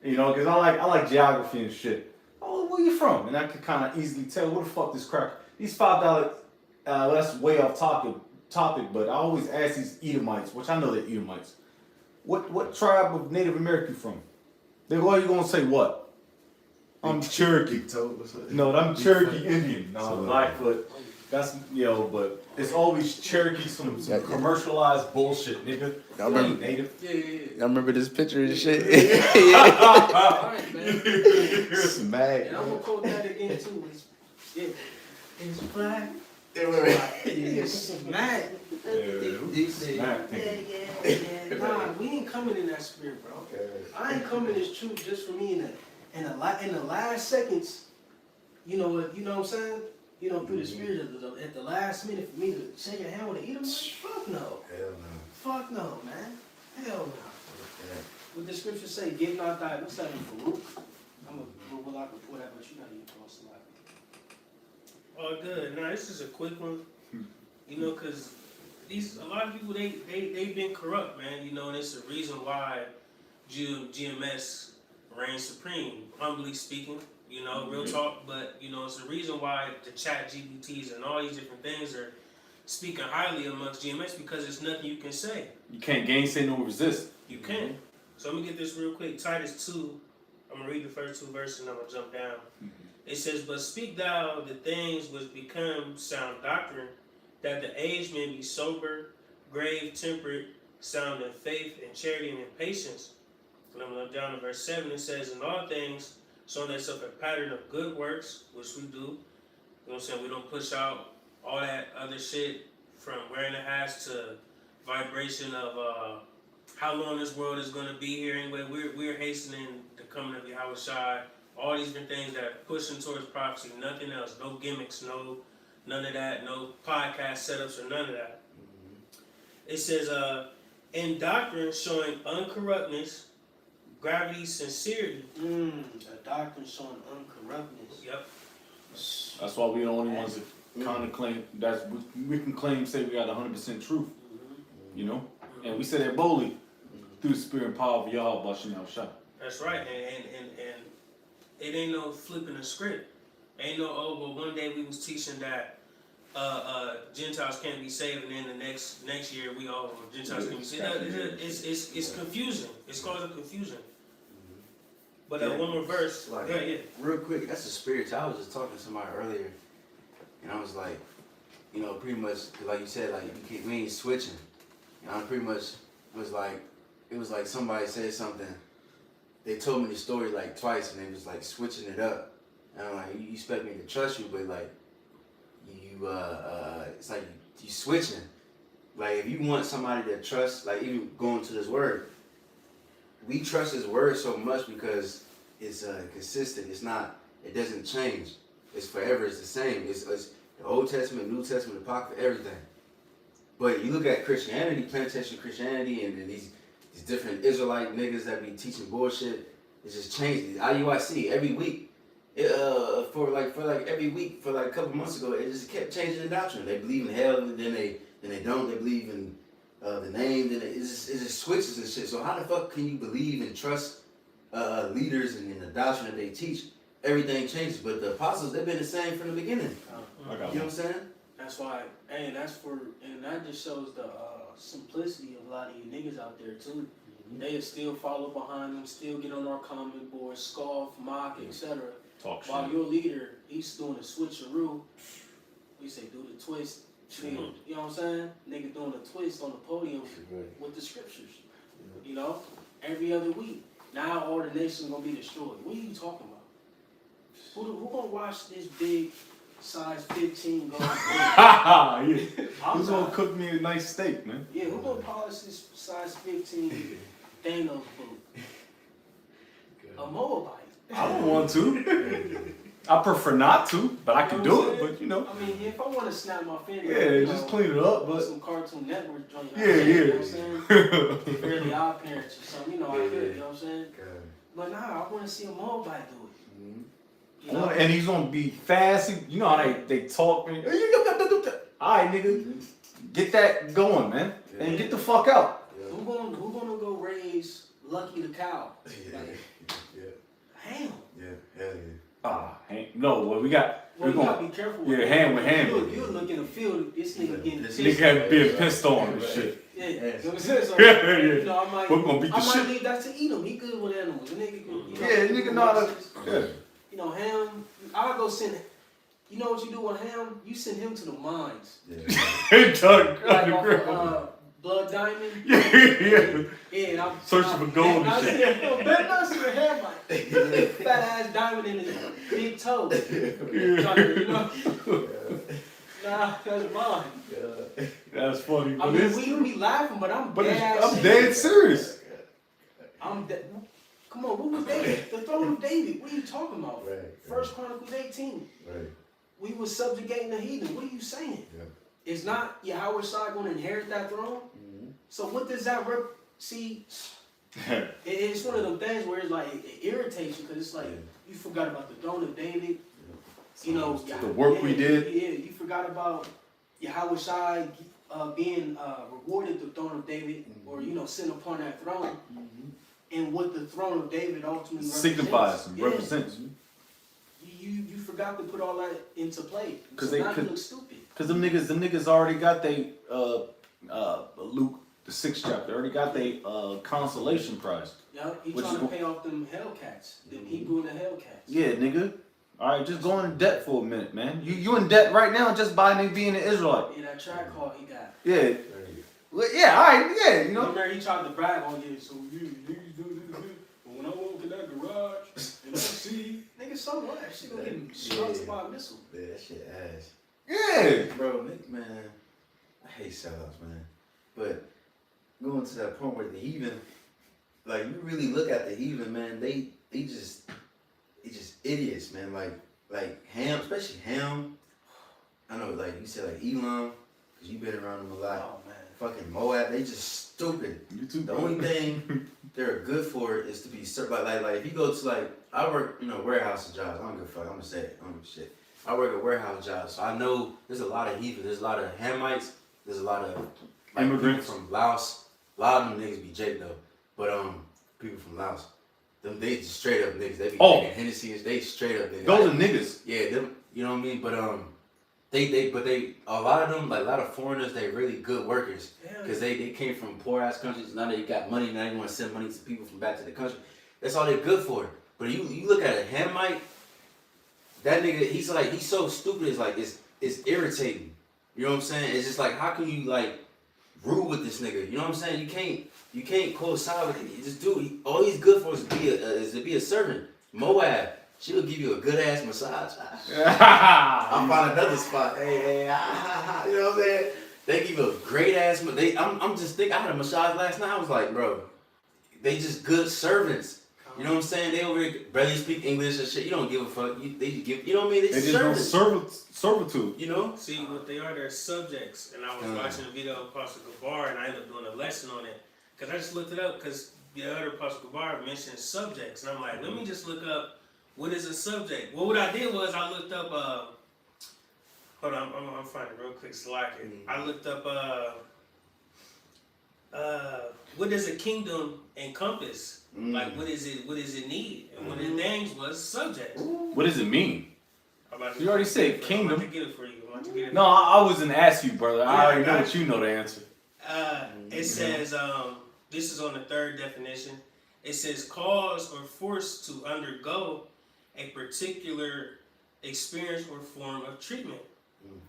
You know, cause I like geography and shit. Oh, where you from? And I can kind of easily tell where the fuck this crack. These $5, that's way off topic, but I always ask these Edomites, which I know they're Edomites. What tribe of Native American you from? They you gonna say what? I'm Cherokee. No, I'm Cherokee Indian. No, Blackfoot. That's, but it's always Cherokee, some commercialized bullshit, nigga. Y'all remember, native. Y'all remember this picture and shit? Alright, man. Smack. And I'm gonna quote that again too. It's black. It's smack. Smack. Nah, we ain't coming in that spirit, bro. I ain't coming as truth just for me in the last seconds. You know what I'm saying? You know, through the spirit at the last minute for me to shake a hand with an Edomite? Fuck no. Hell no. Fuck no, man. Hell no. What the scripture say, give not thy, what's that in Baruch? Well, I can pull that, but you gotta use close to All good. Now this is a quick one. You know, cause a lot of people they've been corrupt, man. You know, and it's the reason why GMS reigns supreme. Humbly speaking, you know, real talk. But you know, it's the reason why the chat GPTs and all these different things are speaking highly amongst GMS because there's nothing you can say. You can't gainsay nor resist. You can. So I'm gonna get this real quick. Titus 2. I'm gonna read the first 2 verses and I'm gonna jump down. It says, "But speak thou the things which become sound doctrine, that the aged men be sober, grave, temperate, sound in faith and charity and in patience." And I'm gonna jump down to verse 7. It says, "In all things, show thyself a pattern of good works," which we do. You know what I'm saying? We don't push out all that other shit from wearing a hats to vibration of how long this world is going to be here anyway. We're hastening the coming of Yahushua. All these different things that are pushing towards prophecy. Nothing else. No gimmicks. None of that. No podcast setups or none of that. It says, in doctrine showing uncorruptness, gravity, sincerity. A doctrine showing uncorruptness. Yep. That's why we the only ones that kind of claim we can say we got 100% truth. You know, and we say that boldly through the spirit and power of Yahweh Bashem Shah. That's right. And it ain't no flipping the script. Ain't no well one day we was teaching that Gentiles can't be saved, and then the next year we all Gentiles can be saved. It's confusing. It's causing confusion. But Yeah. one more verse. Like, Yeah. real quick, that's the spiritual. I was just talking to somebody earlier, and I was like, you know, pretty much, like you said, like we ain't switching. And I pretty much was like, it was like somebody said something. They told me the story like twice, and they was like switching it up. And I'm like, you expect me to trust you, but like, it's like you switching. Like if you want somebody to trust, like even going to this word, we trust his word so much because it's consistent. It's not. It doesn't change. It's forever. It's the same. It's the Old Testament, New Testament, Apocrypha, everything. But you look at Christianity, plantation Christianity, and then these different Israelite niggas that be teaching bullshit. It just changed. The IUIC every week, for every week for like a couple months ago, it just kept changing the doctrine. They believe in hell, and then they don't. They believe in the name. Then it just switches and shit. So how the fuck can you believe and trust leaders and in the doctrine that they teach? Everything changes, but the apostles, they've been the same from the beginning. I got You know one. what I'm saying? That's why, and that just shows the simplicity of a lot of you niggas out there too. They still follow behind them, still get on our comment boards, scoff, mock, etc. Talk shit. While your leader, he's doing a switcheroo. We say do the twist. Nigga, you know what I'm saying? Nigga doing a twist on the podium with the scriptures. You know, every other week. Now all the nations gonna be destroyed. What are you talking about? Who gonna watch this big size 15 go? Yeah. I'm Who's gonna not. cook me a nice steak, man? Yeah, who gonna polish this size 15 Thanos boot? A Moabite. I don't want to. I prefer not to, but I can do it. But you know, I mean, if I want to snap my finger, yeah, you just know, clean it up. put But some Cartoon Network joint. yeah, You know what I'm saying? yeah. Fairly Odd Parents or something. You know, I Yeah, could. yeah. You know what I'm saying? But nah, I want to see a Moabite do it. You Well, know? and he's gonna be fast. You know how they talk. Man. All right, nigga, get that going, man, and get the fuck out. Who gonna go raise Lucky the cow? Like, Ham. Yeah, hell yeah. No, well, we got. Well, We're you gotta gonna. be careful. Yeah, hand with hand. You look in the field, this nigga getting This pissed. Nigga being pissed on and shit. Yeah, you know what I'm saying? So, Yeah, yeah. you know, I might, We're gonna beat the I might shit. leave that to eat him. He good with animals. The nigga can, you know, Yeah, nigga know how to. Yeah. You know, Ham, I'll go send, you know what you do with Ham? You send him to the mines. Hey, Doug. Like off of, Blood Diamond. Yeah. Yeah, and I'm Searching for gold and shit. Better not see a Ham like fat ass diamond in his big toe. You know? Nah, that's mine. That's funny. I But mean, it's, we laughing, but I'm but dead it's, ass I'm dead serious. I'm dead. Come on, what was David? The throne of David. What are you talking about? Right. First Chronicles 18. Right. We were subjugating the heathen. What are you saying? Yeah. Is not Yahweh Shai going to inherit that throne? So what does that see? It's one of them things where it's like it irritates you because it's like you forgot about the throne of David. You know The work we did. Yeah, you forgot about Yahweh Shai being rewarded the throne of David, or you know, sitting upon that throne, and what the throne of David ultimately Signifies and Yeah. represents. You forgot to put all that into play. 'Cause So they now could- you look stupid. Cause them niggas already got they Luke the 6th chapter already got they consolation prize. Yeah, he What trying you to go- pay off them Hellcats, them Hebrew and the Hellcats. Yeah, nigga. All right, just go in debt for a minute, man. You in debt right now just by nigga being an Israelite. Yeah, that track call he got. Yeah. Well, yeah, all right, yeah, you know. Remember he tried to brag on you, so you niggas do this, but when I walk in that garage and I see, nigga, so what? That shit gonna get struck by a missile. Yeah, that shit ass. Yeah. Bro, man, I hate sellouts, man. But going to that point where the heathen, like you really look at the heathen, man, they just idiots, man. Like Ham, especially Ham. I know, like you said, like Elam, cause you been around them a lot. Oh man. Fucking Moab, they just stupid. You too. The only thing they're good for is to be certified. Like if you go to like I work, warehouse jobs. I don't give a fuck. I'm gonna say it. I don't give a shit. I work at warehouse jobs, so I know there's a lot of heathen. There's a lot of Hamites. There's a lot of Immigrants people from Laos. A lot of them niggas be Jake though, but people from Laos. Them they just straight up niggas. They be Oh. drinking Hennessy and they straight up niggas. Those are niggas. Yeah, them. You know what I mean? But they a lot of them, like a lot of foreigners, they really good workers because they came from poor ass countries. Now they got money. Now they want to send money to people from back to the country. That's all they're good for. But you look at a Hamite, that nigga, he's so stupid. It's like it's irritating. You know what I'm saying? It's just like, how can you like rule with this nigga? You know what I'm saying? You can't coincide with it. This dude, all he's good for is to be a servant. Moab, she'll give you a good ass massage. I'll find another spot. Hey, you know what I'm saying? They give you a great ass. I'm just thinking. I had a massage last night. I was like, bro, they just good servants. You know what I'm saying? They over here barely speak English and shit. You don't give a fuck. They give. You know what I mean? They just no servants. servitude. You know? See, what they are, they're subjects. And I was watching a video of Pastor Gabar, and I ended up doing a lesson on it. Because I just looked it up, because the other Pastor Gabar mentioned subjects. And I'm like, let me just look up, what is a subject? Well, what I did was I looked up, hold on, I'm finding it real quick so I can. I looked up, what does a kingdom encompass? Like, what does it need? And one of the things was subjects. What does it mean? You already said kingdom. I'm about to get it for you. No, I wasn't asking you, brother. I already know got that you know the answer. It says, this is on the third definition. It says cause or force to undergo a particular experience or form of treatment.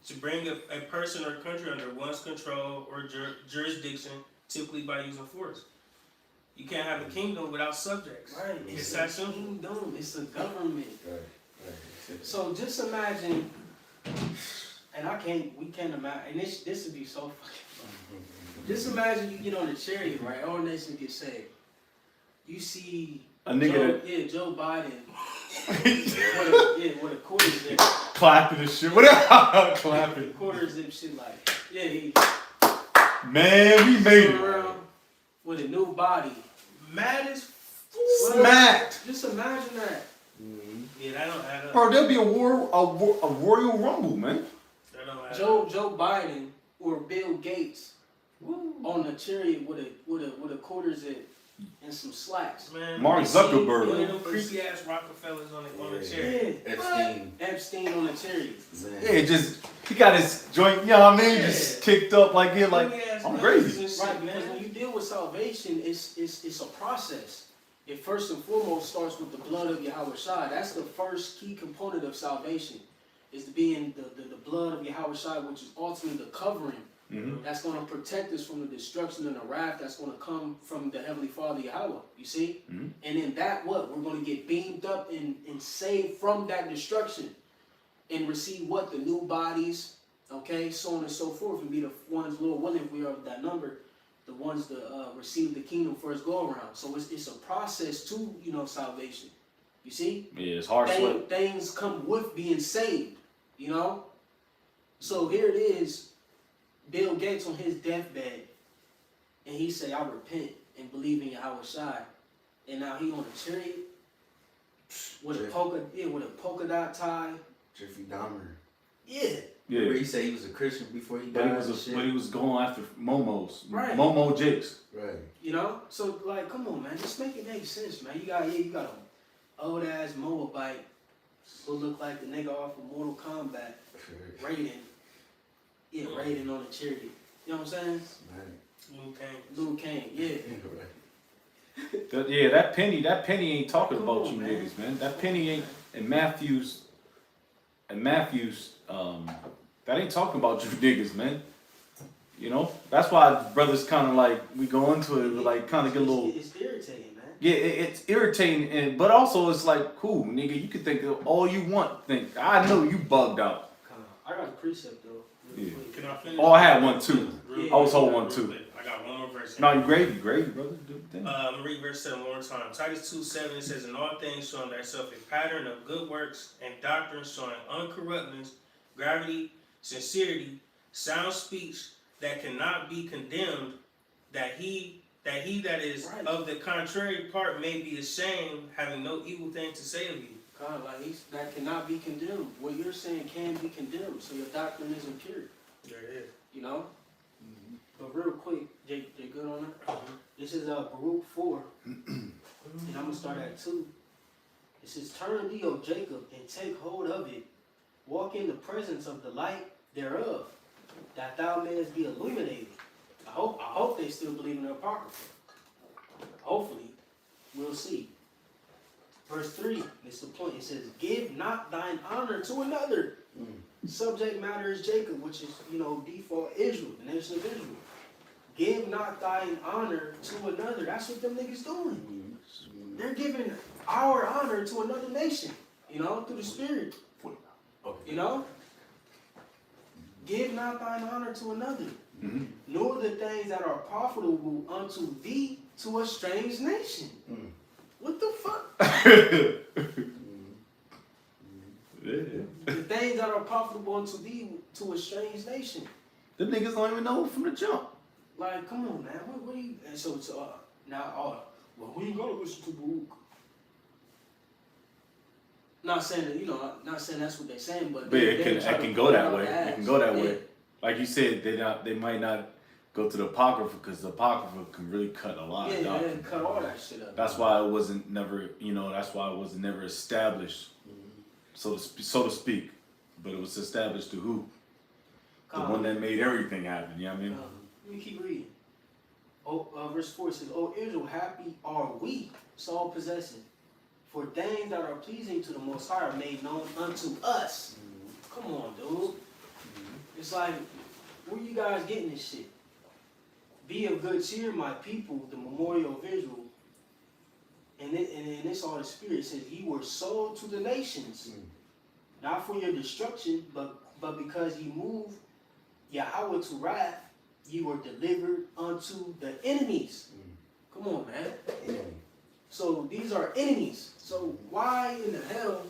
To bring a person or country under one's control or jurisdiction, typically by using force. You can't have a kingdom without subjects. Right. It's that simple. Kingdom. It's a government. Right. So just imagine, and we can't imagine, and this would be so fucking funny. Just imagine you get on a chariot, right? All nations get saved. You see A nigga Joe Biden with a quarter zip. clapping and shit. What? Clapping. Quarter zip shit like, he Man, we made turn it. around with a new body. Mad as Smacked. Just imagine that. yeah, that don't add up. Bro, there'll be a Royal Rumble, man. That don't add up. Joe Biden or Bill Gates on a chariot with a quarter zip and some slacks. Man, Mark you see Zuckerberg. One of them creepy ass Rockefellers on the chair. Yeah. Epstein on a chariot. Yeah, just he got his joint, you know what I mean? Yeah. Just kicked up like here, like Creepy-ass I'm niggas crazy. and shit, Right, because man. when you deal with salvation, it's a process. It first and foremost starts with the blood of Yahweh Shai. That's the first key component of salvation, is to be in the blood of Yahweh Shai, which is ultimately the covering that's going to protect us from the destruction and the wrath that's going to come from the Heavenly Father Yahweh. You see? And in that, we're going to get beamed up and saved from that destruction and receive the new bodies, okay, so on and so forth, and be the ones, Lord willing, if we are of that number, the ones that receive the kingdom first go around. So it's a process to, salvation. You see? Yeah, it's hard sweat. Things come with being saved, So here it is, Bill Gates on his deathbed, and he say, I repent and believe in Yahweh Shai. And now he on a chariot with a polka dot tie. Jeffrey Dahmer. Yeah. Remember Yeah. he said he was a Christian before he But died. he was going after Momos. Right. Momo Jakes. Right. So like, come on, man, just make it make sense, man. You got an old ass Moabite who look like the nigga off of Mortal Kombat, Raiden. Yeah, Raiden on a chariot. You know what I'm saying? Right. Liu Kang, yeah. Right. That penny ain't talking Come about on, you man. niggas, man. That penny ain't and Matthews, that ain't talking about you niggas, man. That's why brothers kind of like, we go into it, like kind of get a little. It's irritating, man. Yeah, it's irritating, but also it's like, cool, nigga, you can think of all you want. I know you bugged out. I got a precept though. Yeah. Can I finish? Oh, I had one too. Yeah. I was holding Real one too. quick. I got one more verse. No, you gravy, brother. Do the thing. I'm going to read verse 7 one more time. Titus 2:7 it says, in all things showing thyself a pattern of good works and doctrine showing uncorruptness, gravity, sincerity, sound speech that cannot be condemned, that he that is Right. of the contrary part may be ashamed, having no evil thing to say of you. Kind of like that cannot be condemned. What you're saying can be condemned, so your doctrine isn't pure. There it is. But real quick, Jay good on that? This is Baruch 4. and I'm gonna start at 2. It says, "Turn thee, O Jacob, and take hold of it. Walk in the presence of the light thereof, that thou mayest be illuminated." I hope they still believe in the Apocrypha. Hopefully, we'll see. Verse 3, it's the point. It says, "Give not thine honor to another." Subject matter is Jacob, which is, default Israel, the nation of Israel. Give not thine honor to another. That's what them niggas doing. They're giving our honor to another nation, through the Spirit. Okay. Give not thine honor to another, Mm-hmm. nor the things that are profitable unto thee to a strange nation. What the fuck? The things that are profitable unto thee to a strange nation. The niggas don't even know from the jump. Like, come on, man. What do you? And so it's now, well, we ain't gonna listen to Baruch. Not saying that, not saying that's what they're saying, but But they it try to can go that put way. it out It can as- go that yeah. way. Like you said, they might not go to the Apocrypha because the Apocrypha can really cut a lot Yeah, of they doctrine. didn't cut all that shit up. That's why it wasn't never, that's why it was never established, so to speak. But it was established to who? The one that made everything happen. You know what I mean? Let me keep reading. Verse 4 says, "O Israel, happy are we, soul possessing, for things that are pleasing to the Most High are made known unto us." Come on, dude. It's like, where you guys getting this shit? "Be of good cheer, my people, the memorial of Israel." And it's all the Spirit. It says, "Ye were sold to the nations, not for your destruction, but because ye moved Yahweh to wrath, ye were delivered unto the enemies." Come on, man. So these are enemies. So why in the hell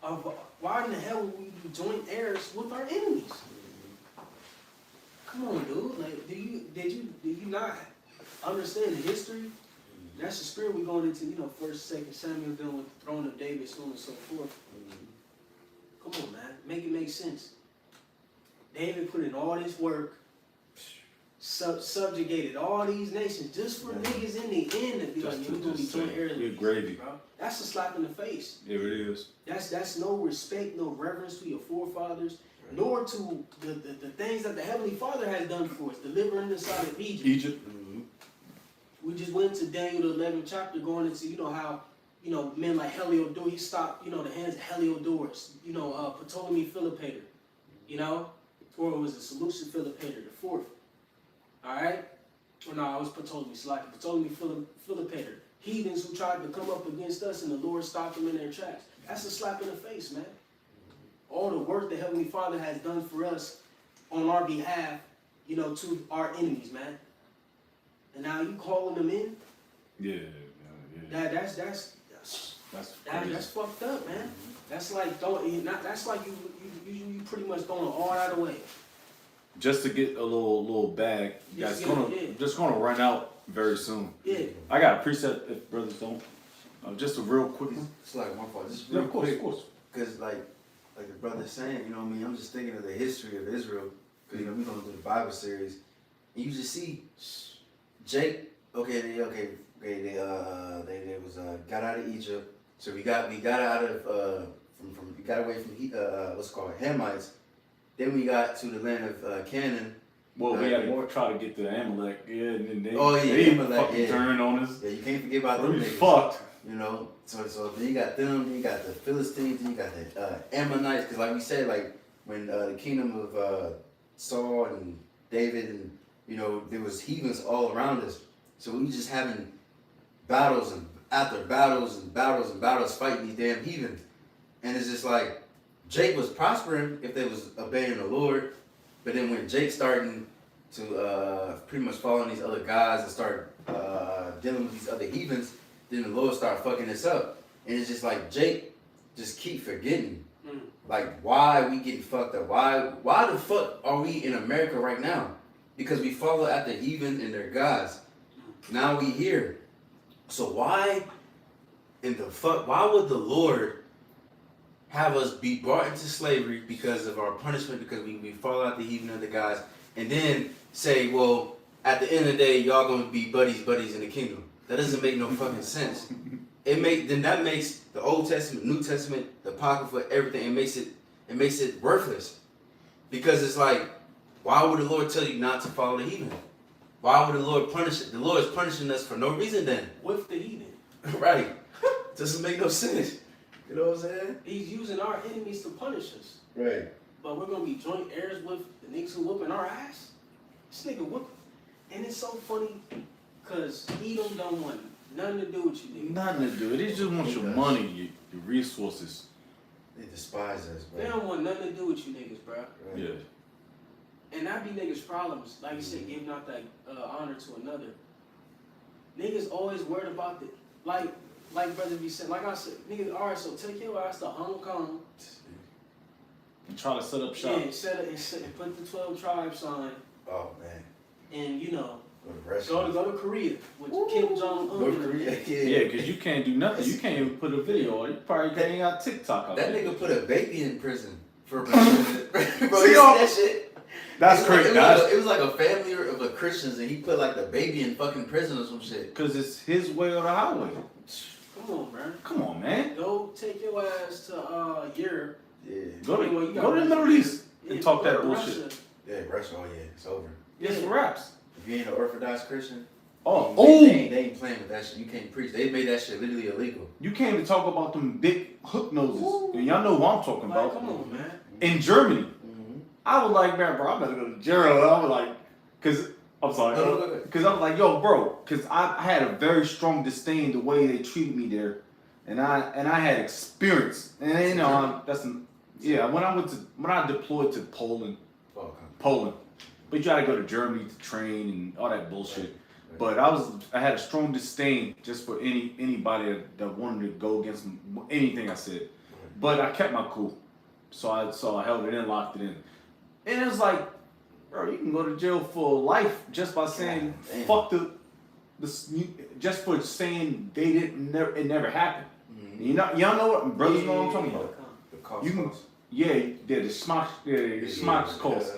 would we be joint heirs with our enemies? Come on, dude. Like, did you not understand the history? That's the spirit we're going into, 1st, 2nd Samuel, dealing with the throne of David, so on and so forth. Come on, man. Make it make sense. David put in all this work, subjugated all these nations just for niggas in the end to be like, you're gonna be joint heirs with these gravy. niggas, bro. That's a slap in the face. Yeah, it is. That's no respect, no reverence to your forefathers, nor to the things that the Heavenly Father has done for us, delivering us out of Egypt. Egypt. We just went to Daniel the 11th chapter, going into how men like Heliodor, he stopped the hands of Heliodorus, Ptolemy Philopator, or it was a Seleucid Philopator, the 4th. All right, or no, it was Ptolemy Philopator. Heathens who tried to come up against us, and the Lord stopped them in their tracks. That's a slap in the face, man. All the work the Heavenly Father has done for us on our behalf, to our enemies, man. And now you calling them in? Yeah. That's That's fucked up, man. That's like that's like you pretty much throwing all that away. just to get a little bag. Just That's just gonna run out very soon. Yeah. I got a precept if brothers don't. Just a real quick one. It's like one part, just Yeah, real of course, quick, of course. because like the brother's saying, you know what I mean. I'm just thinking of the history of Israel, because we're gonna do the Bible series, and you just see Jake. They was got out of Egypt, so we got out of we got away from what's called Hamites. Then we got to the land of Canaan. Well, we had to try to get to Amalek, and then they Amalek, fucking turned on us. Yeah, you can't forget about them We niggas. fucked. You know, so then you got them, then you got the Philistines, then you got the Ammonites, because like we said, like when the kingdom of Saul and David, and there was heathens all around us. So we just having battles and after battles and battles and battles fighting these damn heathens. And it's just like Jake was prospering if they was obeying the Lord, but then when Jake starting to pretty much follow these other guys and start dealing with these other heathens, then the Lord started fucking us up. And it's just like Jake just keep forgetting. Like, why are we getting fucked up? Why the fuck are we in America right now? Because we follow after heathen and their gods. Now we here. So why in the fuck, why would the Lord have us be brought into slavery because of our punishment, because we follow after heathen and the gods, and then say, well, at the end of the day, y'all gonna be buddies in the kingdom? That doesn't make no fucking sense. That makes the Old Testament, New Testament, the Apocrypha, everything. It makes it worthless, because it's like, why would the Lord tell you not to follow the heathen? Why would the Lord punish it? The Lord is punishing us for no reason then. With the heathen. Right. Doesn't make no sense. You know what I'm saying? He's using our enemies to punish us. Right. But we're gonna be joint heirs with the niggas who whooping our ass? This nigga whoop. And it's so funny, cause Edom don't want nothing to do with you niggas. Nothing to do. They just want your money, your resources. They despise us, bro. They don't want nothing to do with you niggas, bro. Right. Yeah. And that be niggas' problems. Like you said, giving out that honor to another. Niggas always worried about the, like brother be said, like I said, niggas, alright, so take your ass to Hong Kong. And try to set up shop. Yeah, and put the 12 tribes on, Oh man. and you know, Go to Russia. go to Korea with Kim Jong Un. North Korea. Yeah, because you can't do nothing. You can't even put a video on. You probably can't even got TikTok out That there. nigga put a baby in prison for bro. You see y'all? that shit? That's It was like- crazy. It was like a family of a Christians, and he put like the baby in fucking prison or some shit. Because it's his way or the highway. Come on, man. Come on, man. Go take your ass to Europe. Yeah. Go I mean, well, you to, got go to the Middle East and talk go that to bullshit. Russia. Yeah, Russia. Oh yeah, it's over. It's raps. If you ain't an Orthodox Christian, Oh, they ain't playing with that shit. You can't preach. They made that shit literally illegal. You can't even talk about them big hook noses. And y'all know what I'm talking Like, about. come on, man. In Germany, Mm-hmm. I was like, man, bro, I better go to jail. I was like, because, I'm sorry. No, go ahead. Because I was like, yo, bro, because I had a very strong disdain the way they treated me there. And I had experience. And, you know, when I deployed to Poland, but you gotta go to Germany to train and all that bullshit. But I had a strong disdain just for anybody that wanted to go against anything I said. But I kept my cool. So I held it in, locked it in. And it was like, bro, you can go to jail for life just by saying Damn. fuck just for saying it never happened. Mm-hmm. Y'all know what brothers know what I'm talking about. The cost. You can, the smocks cost.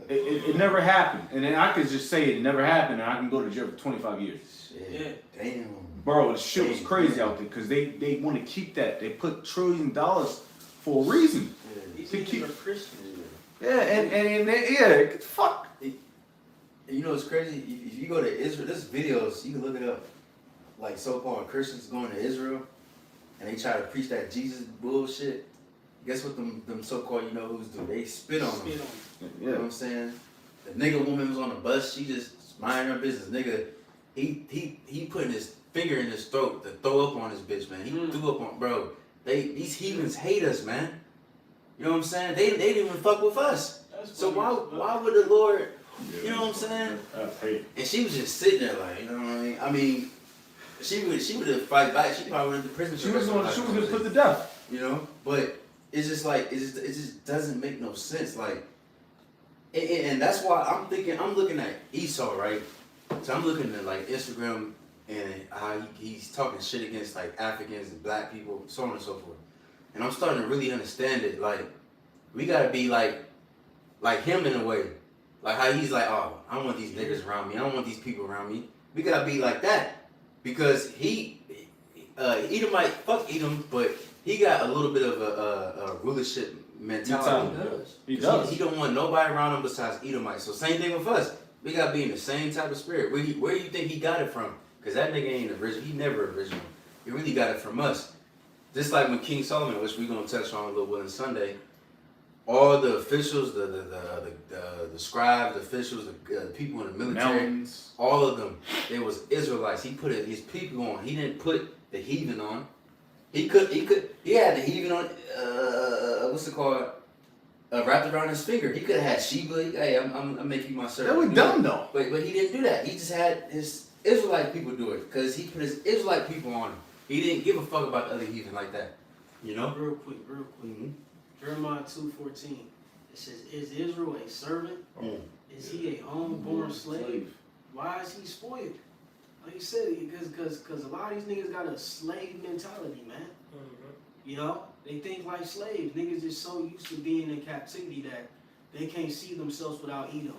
It never happened, and then I could just say it never happened, and I can go to jail for 25 years. Yeah. Damn. Bro, the shit was crazy out there because they want to keep that. They put $1 trillion for a reason. These To niggas keep- are Christians. Yeah, and fuck. You know what's crazy? If you go to Israel, there's videos, you can look it up. Like so-called Christians going to Israel, and they try to preach that Jesus bullshit. Guess what them so-called who's do? They spit on them. You know what I'm saying? The nigga woman was on the bus, she just minding her business. Nigga, he putting his finger in his throat to throw up on his bitch, man. He threw up on, bro. These heathens hate us, man. You know what I'm saying? They didn't even fuck with us. So why would the Lord, you know what I'm saying? That's hate. And she was just sitting there like, you know what I mean? I mean, she would have fight back. She probably went to prison. She was gonna put to death. You know, but it's just like it just doesn't make no sense. Like, and that's why I'm looking at Esau, right? So I'm looking at like Instagram and how he's talking shit against like Africans and black people, so on and so forth. And I'm starting to really understand it. Like, we gotta be like him in a way. Like how he's like, oh, I don't want these niggas around me. I don't want these people around me. We gotta be like that because Edomite, fuck Edom, but he got a little bit of a rulership mentality. He does. He don't want nobody around him besides Edomite. So same thing with us. We gotta be in the same type of spirit. Where do you think he got it from? Cause that nigga ain't original. He never original. He really got it from us. Just like when King Solomon, which we're gonna touch on a little bit on Sunday, all the officials, the scribes, the officials, the people in the military, Mountains. all of them, they was Israelites. He put his people on. He didn't put the heathen on. He had the heathen on. What's it called? Wrapped around his finger. He could have had Sheba. Hey, I'm making you my servant. That was dumb though. But he didn't do that. He just had his Israelite people do it because he put his Israelite people on him. He didn't give a fuck about the other heathen like that. You know? Real quick. Mm-hmm. Jeremiah 2:14. It says, "Is Israel a servant? Mm. Is he a homeborn slave? Why is he spoiled?" Like you said, because a lot of these niggas got a slave mentality, man. You know, they think like slaves. Niggas is so used to being in captivity that they can't see themselves without Edom.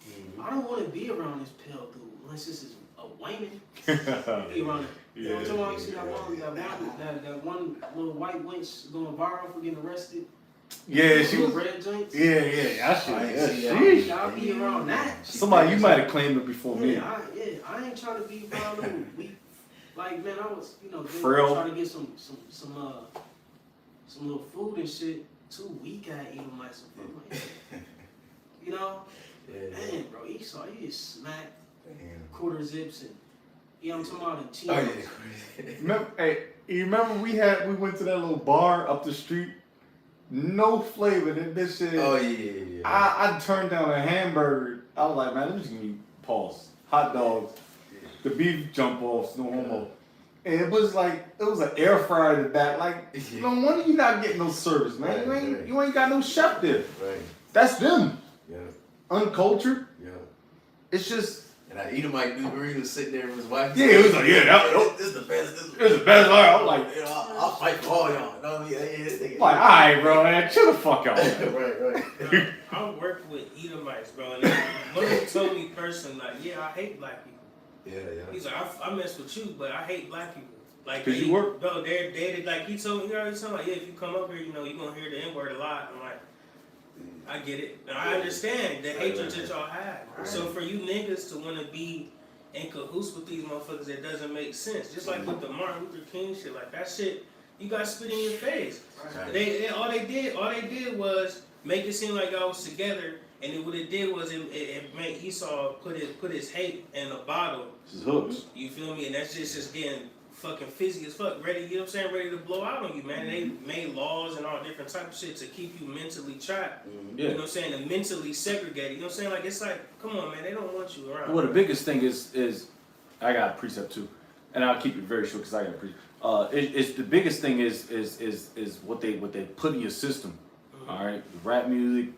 Mm-hmm. I don't want to be around this pale dude unless this is Wayman. Be around it. You know what I'm talking about? You see that one little white wench going viral for getting arrested? Yeah, she was. Red joints? Yeah, I I ain't should. see Yeah, that. sheesh. Y'all be around that. Somebody, you might have claimed it before me. Yeah, I ain't trying to be around no weak. Like, man, I was, Frail. trying to get some little food and shit. 2 weak at Edomites or something like that. You know? Yeah. Man, bro, Esau, he just smacked Damn. quarter zips and, you know what I'm talking about, and Cheetos. Oh yeah. Remember, hey, you remember we went to that little bar up the street? No flavor. That bitch said. Oh yeah. I turned down a hamburger. I was like, man, let me just give me pause. Hot dogs, the beef jump offs, no homo. And it was an air fryer in the back. Like, no wonder you not getting no service, man. Right. You ain't got no chef there. Right. That's them. Yeah. Uncultured. Yeah. It's just. And I Edomite dude, he was sitting there with his wife. Yeah, it was like, yeah, this is the best. This it's the best. I was like, you know, I'll fight for all y'all. You know what I mean? like, all right, bro, man, chill the fuck out. right. I work with Edomites, bro, and one of them told me personally, like, yeah, I hate black people. Yeah. He's like, I mess with you, but I hate black people. Like, 'Cause you work? Bro, they're like, he already told me, like, yeah, if you come up here, you're gonna hear the N-word a lot. I'm like, I get it. And I understand the hatred that y'all have. Right. So for you niggas to wanna be in cahoots with these motherfuckers, it doesn't make sense. Just like with the Martin Luther King shit, like that shit, you got spit in your face. Right. All they did was make it seem like y'all was together, and then what it did was it made Esau put his hate in a bottle. This is hooks. You feel me? And that's just getting fucking fizzy as fuck, ready, you know what I'm saying, ready to blow out on you, man. And they made laws and all different type of shit to keep you mentally trapped. Yeah. You know what I'm saying? And mentally segregated. You know what I'm saying? Like, it's like, come on, man, they don't want you around. Well, the biggest thing is I got a precept too, and I'll keep it very short because I got a precept. It's the biggest thing is what they put in your system. All right, the rap music,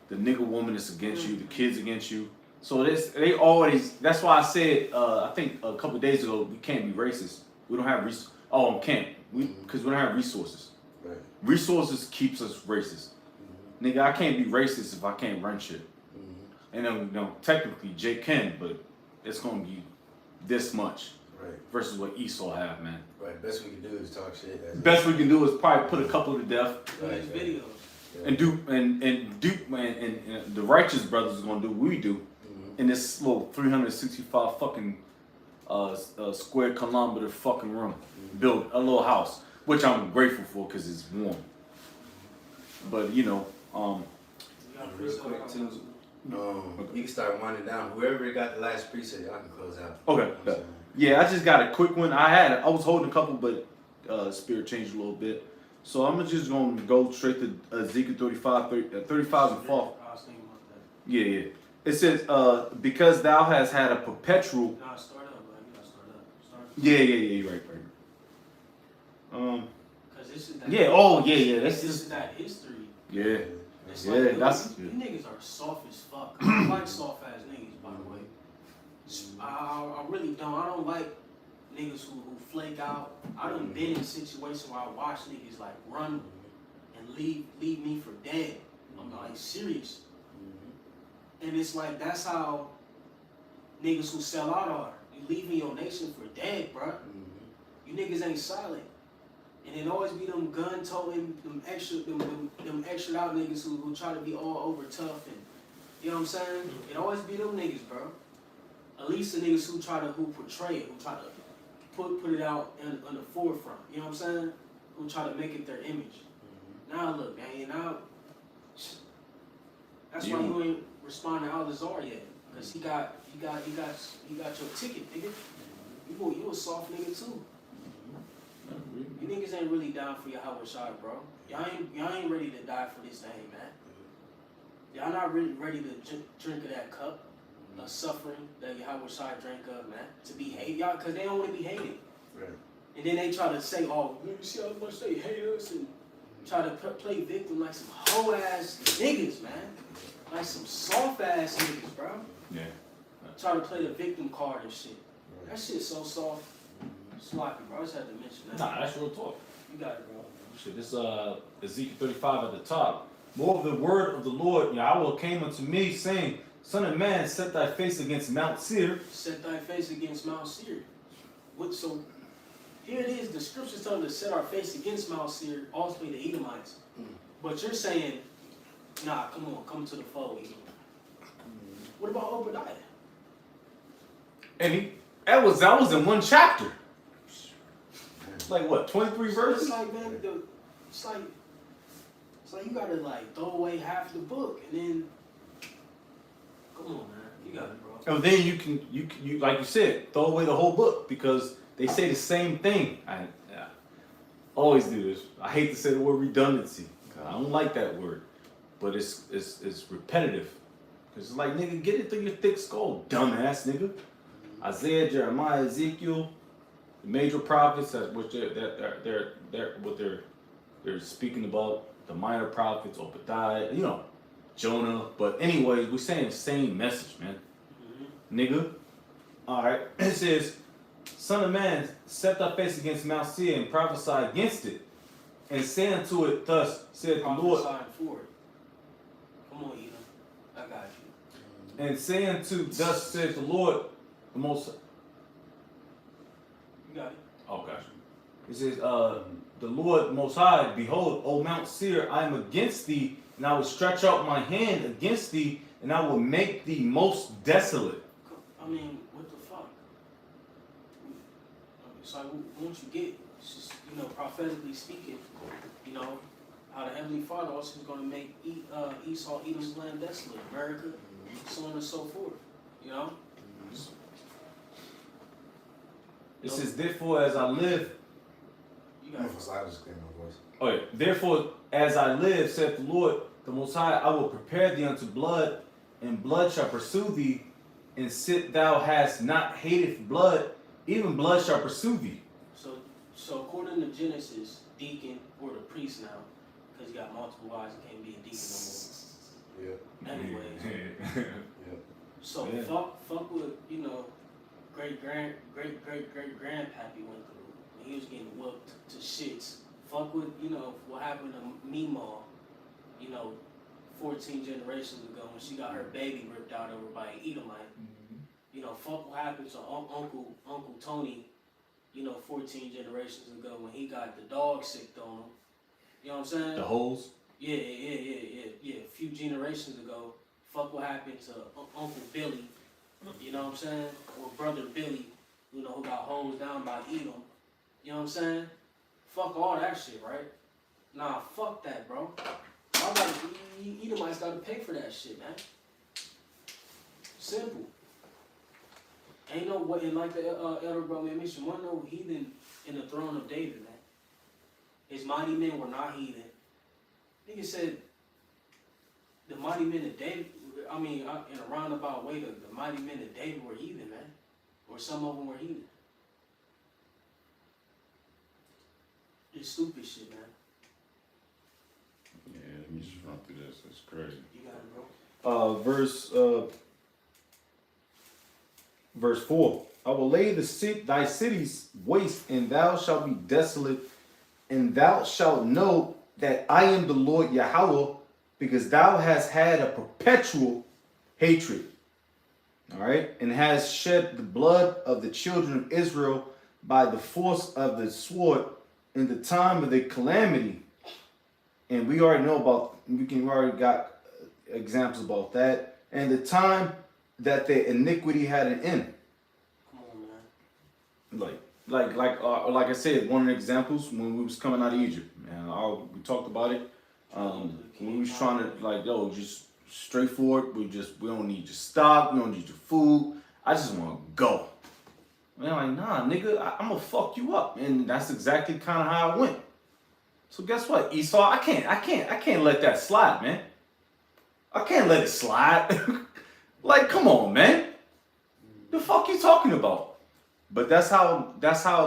the nigga woman is against you, the kids against you. So they always. That's why I said I think a couple of days ago we can't be racist. We don't have can't because we don't have resources. Right. Resources keeps us racist. Nigga, I can't be racist if I can't run shit. And then technically Jake can, but it's gonna be this much Right. versus what Esau have, man. Right. Best we can do is talk shit. The best we can do is probably put a couple to death Do these videos. and the righteous brothers is gonna do what we do in this little 365 fucking square kilometer fucking room. Build a little house, which I'm grateful for because it's warm. But Real quick too. You can start winding down. Whoever got the last preset, y'all can close out. Okay. You know what I'm saying? Yeah, I just got a quick one. I was holding a couple, but spirit changed a little bit. So I'm just gonna go straight to Ezekiel 35 and 4. I was thinking about that. Yeah. It says, because thou hast had a perpetual. Nah, start up, man. You gotta start up. Yeah, you're right. Because this is that. Yeah. This is that history. Yeah. It's Yeah, like, that's- you niggas are soft as fuck. I don't like soft ass niggas, by the way. I really don't. I don't like niggas who flake out. I done been in a situation where I watch niggas like run and leave me for dead. I'm like serious. And it's like that's how niggas who sell out are. You leaving your nation for dead, bruh. You niggas ain't solid. And it always be them gun toting, them extra out niggas who try to be all over tough and you know what I'm saying? It always be them niggas, bro. At least the niggas who portray it, who try to put it out on the forefront. You know what I'm saying? Who try to make it their image. Now look, man, that's why you ain't responding to Al-Azhar yet. Cause he got your ticket, nigga. You a soft nigga too. You niggas ain't really down for Yahweh Shai, bro. Y'all ain't ready to die for this thing, man. Y'all not really ready to drink of that cup of suffering that Yahweh Shai drank of, man. To be hated, y'all, cause they don't want to be hated. Right. And then they try to say, oh, you see how much they hate us, and try to play victim like some hoe ass niggas, man. Like some soft ass niggas, bro. Yeah. Try to play the victim card and shit. That shit's so soft. Sloppy, bro. I just had to mention that. Nah, that's real talk. You got it, bro. Shit, this Ezekiel 35 at the top. More of the word of the Lord, Yahweh came unto me, saying, Son of man, set thy face against Mount Seir. Set thy face against Mount Seir. What? So here it is. The scriptures tell us to set our face against Mount Seir, ultimately the Edomites. But you're saying, nah, come to the fold, Edom. What about Obadiah? And that was in one chapter. Like what, 23 It's verses? like, man, it's like you gotta like throw away half the book and then come on, man, you got it, bro. And then you like you said, throw away the whole book because they say the same thing. I always do this. I hate to say the word redundancy. I don't like that word, but it's repetitive. Cause it's like, nigga, get it through your thick skull, dumbass nigga. Isaiah, Jeremiah, Ezekiel, the major prophets. That's what they're speaking about. The minor prophets, Obadiah, Jonah. But anyways, we're saying the same message, man. Nigga. All right. It says, Son of man, set thy face against Mount Seir and prophesy against it, and say unto it, thus saith the Lord. Prophesying for it. Come on, Edom. I got you. And say unto, thus saith the Lord, the most. You got it. Oh, gosh. It says, the Lord Most High, behold, O Mount Seir, I am against thee, and I will stretch out my hand against thee, and I will make thee most desolate. I mean, what the fuck? It's like, once you get, it's just, prophetically speaking, how the Heavenly Father also is going to make Esau, Edom's land desolate, America, so on and so forth, It says, therefore, as I live, You got it. I just clear my voice. oh yeah, therefore, as I live, saith the Lord, the Most High, I will prepare thee unto blood, and blood shall pursue thee, and sit thou hast not hated blood, even blood shall pursue thee. So according to Genesis, deacon or the priest now, because you got multiple wives and can't be a deacon no more. Anyways, so Yeah. fuck what great grandpappy went through when he was getting whooped to shits. Fuck what what happened to Meemaw, 14 generations ago when she got her baby ripped out over by an Edomite. Fuck what happened to Uncle Tony, 14 generations ago when he got the dog sicked on him. You know what I'm saying? The holes. Yeah. A few generations ago, fuck what happened to Uncle Billy, you know what I'm saying? Or Brother Billy, who got hosed down by Edom. You know what I'm saying? Fuck all that shit, right? Nah, fuck that, bro. Edomites gotta pay for that shit, man. Simple. Ain't no way, and like the elder brother mentioned, wasn't no heathen in the throne of David, man. His mighty men were not heathen. Nigga said the mighty men of David, in a roundabout way, the mighty men of David were heathen, man. Or some of them were heathen. It's stupid shit, man. Yeah, let me just run through this. It's crazy. You got it, bro. Verse 4. I will lay thy cities waste, and thou shalt be desolate, and thou shalt know that I am the Lord Yahweh, because thou hast had a perpetual hatred. All right, and has shed the blood of the children of Israel by the force of the sword in the time of the calamity. And we already know we already got examples about that. And the time that the iniquity had an end. Come on, man. Like I said, one of the examples when we was coming out of Egypt, man, we talked about it. When we was trying to just straightforward. We don't need your stock. We don't need your food. I just want to go. And they're like, nah, nigga, I'm gonna fuck you up. And that's exactly kind of how it went. So guess what, Esau? I can't let that slide, man. I can't let it slide. Like, come on, man. The fuck you talking about? But that's how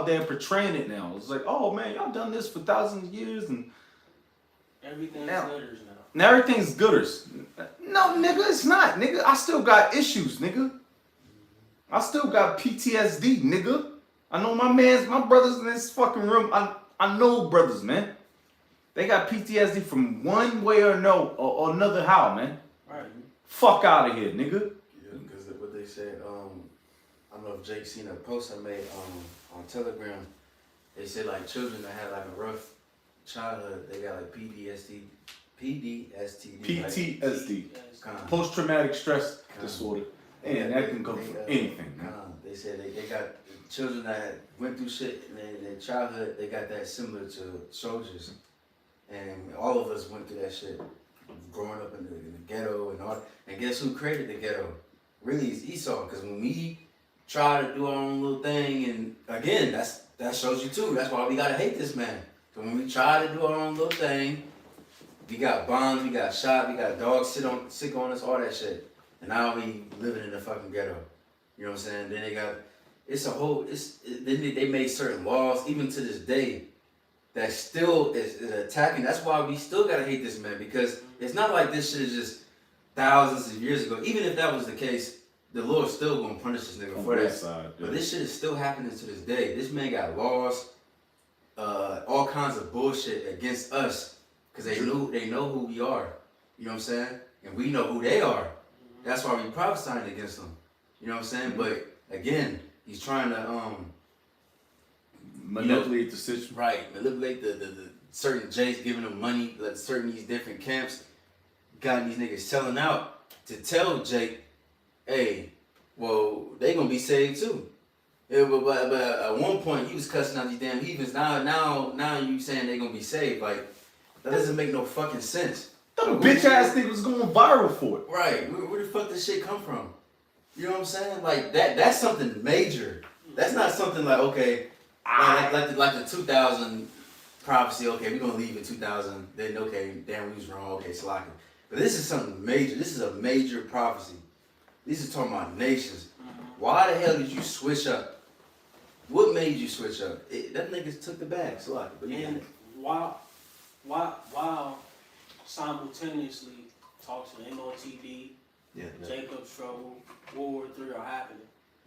they're portraying it now. It's like, oh man, y'all done this for thousands of years, and Everything's now, letters now. now everything's gooders. No, nigga, it's not, nigga. I still got issues, nigga. I still got PTSD, nigga. I know my brothers in this fucking room. I know brothers, man. They got PTSD from one way or another how, man. Right. Fuck out of here, nigga. Yeah, because what they said, I don't know if Jake seen a post I made on Telegram. They said like children that had like a rough childhood, they got like PTSD, PTSD, Yes. Kind of, post traumatic stress disorder, and that can come from anything. Man. They said they got children that went through shit in their childhood. They got that similar to soldiers, and all of us went through that shit, growing up in the ghetto and all. And guess who created the ghetto? Really, it's Esau. Because when we try to do our own little thing, and again, that shows you too. That's why we gotta hate this man. So when we try to do our own little thing, we got bombs, we got shot, we got dogs sick on us, all that shit. And now we living in the fucking ghetto. You know what I'm saying? Then they got, then they made certain laws, even to this day, that still is attacking. That's why we still gotta hate this man, because it's not like this shit is just thousands of years ago. Even if that was the case, the Lord's still gonna punish this nigga for that. Side, But this shit is still happening to this day. This man got laws, all kinds of bullshit against us, cause they know who we are. You know what I'm saying? And we know who they are. That's why we prophesying against them. You know what I'm saying? But again, he's trying to manipulate the situation. right, manipulate the certain Jays, giving them money, like certain these different camps, got these niggas selling out to tell Jake, hey, well, they gonna be saved too. Yeah, but at one point he was cussing out these damn heathens. Now you saying they gonna be saved? Like that doesn't make no fucking sense. Them bitch ass niggas was going viral for it. Right? Where the fuck this shit come from? You know what I'm saying? Like that's something major. That's not something like okay, like the 2000 prophecy. Okay, we're gonna leave in 2000. Then okay, damn, we was wrong. Okay, slacking. But this is something major. This is a major prophecy. This is talking about nations. Why the hell did you switch up? What made you switch up? That niggas took the bag, slacking. But yeah, And while simultaneously talks to MOTB, yeah. Jacob's Trouble, World War III are happening.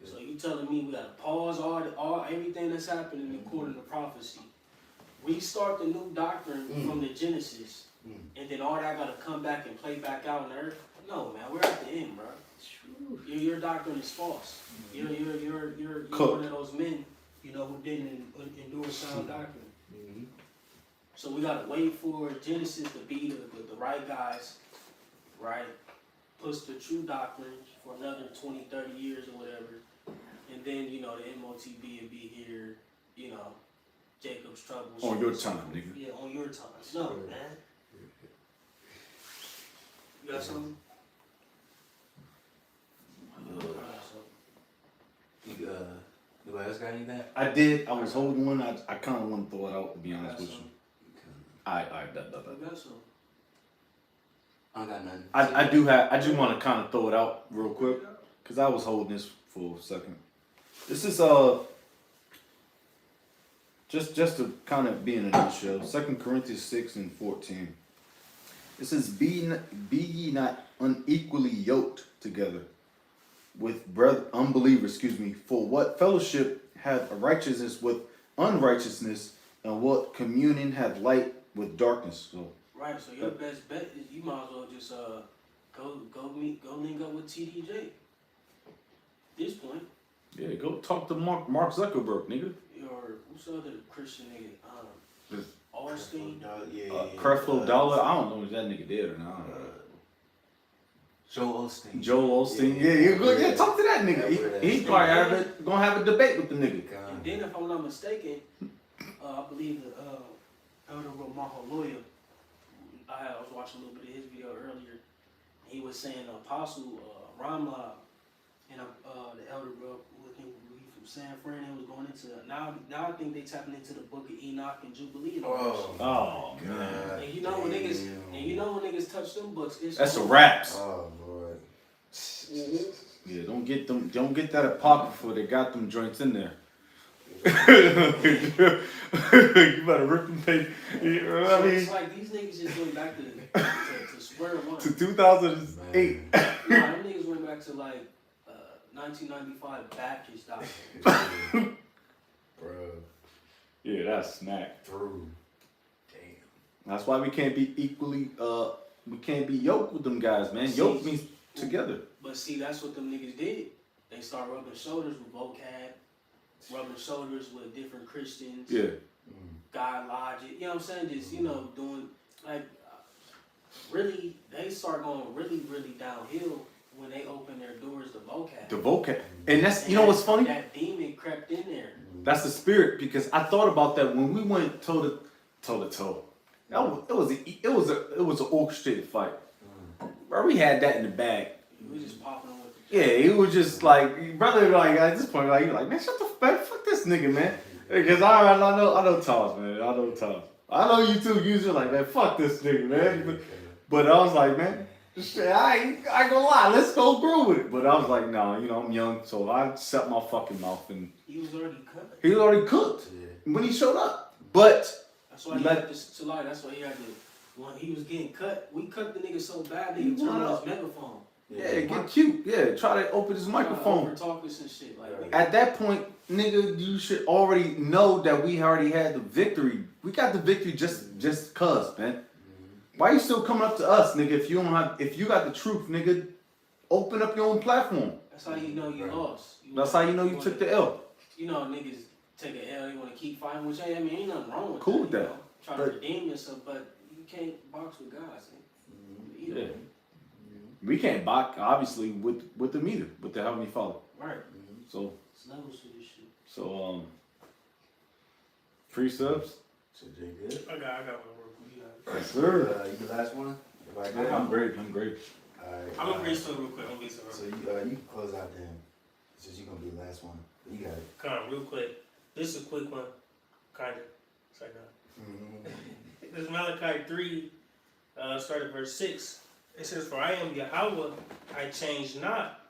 So you telling me we gotta pause all everything that's happening according to prophecy, restart the new doctrine from the Genesis, and then all that gotta come back and play back out on the earth? No, man, we're at the end, bro. Your doctrine is false. You're one of those men, you know, who didn't endure sound doctrine. So we gotta wait for Genesis to be the right guys, right? Push the true doctrine for another 20, 30 years or whatever. And then, you know, the MOTB will be here, you know, Jacob's Trouble. On your time, nigga. Yeah, on your time. No, man. You got something? Anybody else got anything? I did. I was holding one. I kind of want to throw it out, to be honest with you. I You got something? I don't got nothing. I do have. I just want to kind of throw it out real quick because I was holding this for a second. This is just to kind of be in a nutshell. 2 Corinthians 6:14. It says, "Be ye not unequally yoked together with unbelievers. For what fellowship hath righteousness with unrighteousness, and what communion hath light with darkness?" So. Right, so your best bet is you might as well just go link up with TDJ. At this point. Yeah, go talk to Mark Zuckerberg, nigga. Or who's the other Christian nigga? This- Austin. Creflo Dollar. I don't know if that nigga dead or not. Joel Osteen. Joel Osteen. Yeah, talk to that nigga. He probably gonna have a debate with the nigga. And then, if I'm not mistaken, I believe the Elder Mahaloya, I was watching a little bit of his video earlier. He was saying Apostle Ramla and the Elder bro, from San Fran, he was going into now I think they tapping into the Book of Enoch and Jubilee. Oh man. And you know when niggas touch them books, it's That's a over. raps. Oh boy. Yeah, don't get that apocrypha. They got them joints in there. You better rip them tape. You know what I So mean? it's like these niggas just went back to square one. To 2008. Nah, them niggas went back to like 1995 Baptist doctrine. Bro. Yeah, that's smack. Through. Damn. That's why we can't be equally. We can't be yoked with them guys, man. Yoke means together. But see, that's what them niggas did. They start rubbing shoulders with vocab, rubbing shoulders with different Christians, Yeah. God logic. You know what I'm saying? Just doing like really. They start going really, really downhill when they open their doors to vocab. The vocab. And that's, you know what's funny? That demon crept in there. That's the spirit, because I thought about that when we went toe to toe. It was an orchestrated fight. Bro, we had that in the bag. We just popping with Yeah, it was just like, brother, like at this point, like you're like, man, shut the fuck this nigga, man. Because I know Thomas, man. I know Thomas. I know you too. You just like, man, fuck this nigga, man. But I was like, man, I ain't gonna lie, let's go through with it. But I was like, nah, I'm young, so I shut my fucking mouth, and He was already cut. he was already cooked when he showed up. But That's why he had to lie. That's why he had to. When he was getting cut, we cut the nigga so bad that he turned on his megaphone. yeah, get cute. Yeah, try to open his microphone. Over talking some shit like. At that point, nigga, you should already know that we already had the victory. We got the victory just cause, man. Why you still coming up to us, nigga? If you got the truth, nigga, open up your own platform. That's how you know you lost. That's how you know you took the L. You know, niggas take an L, they want to keep fighting, which ain't nothing wrong with Cool that. with that. You know? Try to redeem yourself, but you can't box with God, see? Yeah. We can't box, obviously, with them either, with the Heavenly Father. Right. So, It's levels to this shit. so, free subs? So Jay good? I got one more. Yes, sir. You the last one? If I I'm great. Alright. I'm gonna read something real quick. I'm gonna read So something. you can close out then. Since you're gonna be the last one. You got it. Come on, real quick. This is a quick one, kind of. It's like this is Malachi 3, start at verse 6. It says, "For I am Yahweh, I change not.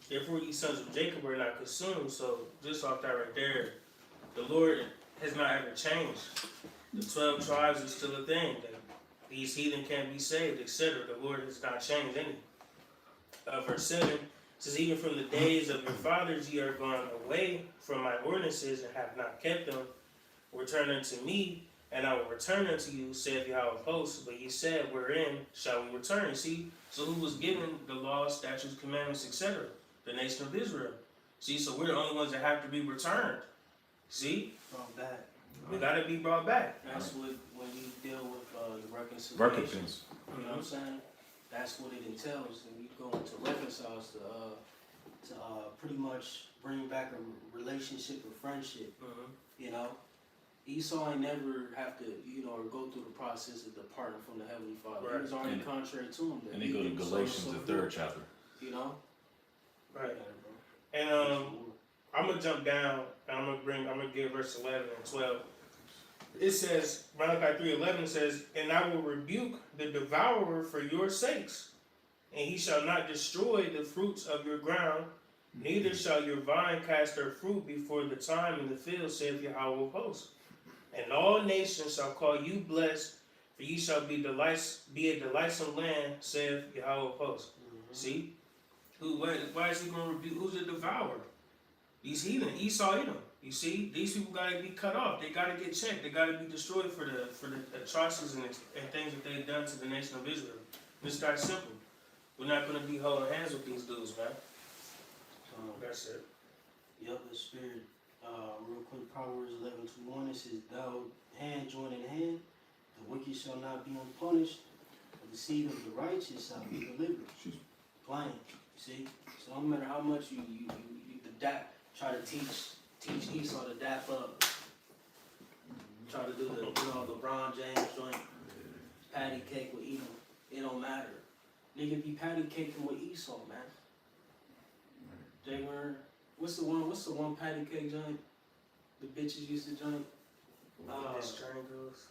Therefore, ye sons of Jacob are not consumed." So, just off that right there, the Lord has not ever changed. The 12 tribes are still a thing. These heathen can't be saved, etc. The Lord has not changed any. Verse 7 says, "Even from the days of your fathers ye are gone away from my ordinances and have not kept them. Return unto me, and I will return unto you, saith Yahweh of hosts. But ye said, wherein shall we return?" See, so who was given the laws, statutes, commandments, etc.? The nation of Israel. See, so we're the only ones that have to be returned. See, Brought back. we gotta be brought back. That's what when you deal with the reconciliation. Recompense. You know what I'm saying? That's what it entails. And you go into reconciles to pretty much bring back a relationship or friendship. You know, Esau ain't never have to, or go through the process of departing from the Heavenly Father. Right. He was already contrary to him. And they go to Galatians, the 3rd chapter. You know? Right. Yeah, And bro. I'm gonna jump down and I'm gonna give verse 11 and 12. It says, Malachi 3:11 says, "And I will rebuke the devourer for your sakes, and he shall not destroy the fruits of your ground, neither shall your vine cast her fruit before the time in the field, saith Yahweh of hosts. And all nations shall call you blessed, for ye shall be a delightsome land, saith Yahweh of hosts." See? Why is he going to rebuke? Who's the devourer? These heathen, Esau hit them. You see, these people got to be cut off. They got to get checked. They got to be destroyed for the atrocities and things that they've done to the nation of Israel. It's that simple. We're not going to be holding hands with these dudes, man. That's it. Yep, the spirit. Real quick, Proverbs 11:21. It says, "Thou hand join in hand, the wicked shall not be unpunished, but the seed of the righteous shall be delivered." Plain. You see? So no matter how much you try to teach Esau to dap up, try to do the LeBron James joint, patty cake with Edom, it don't matter. Nigga be patty caking with Esau, man. Jay Warner, what's the one patty cake joint the bitches used to joint? This train goes.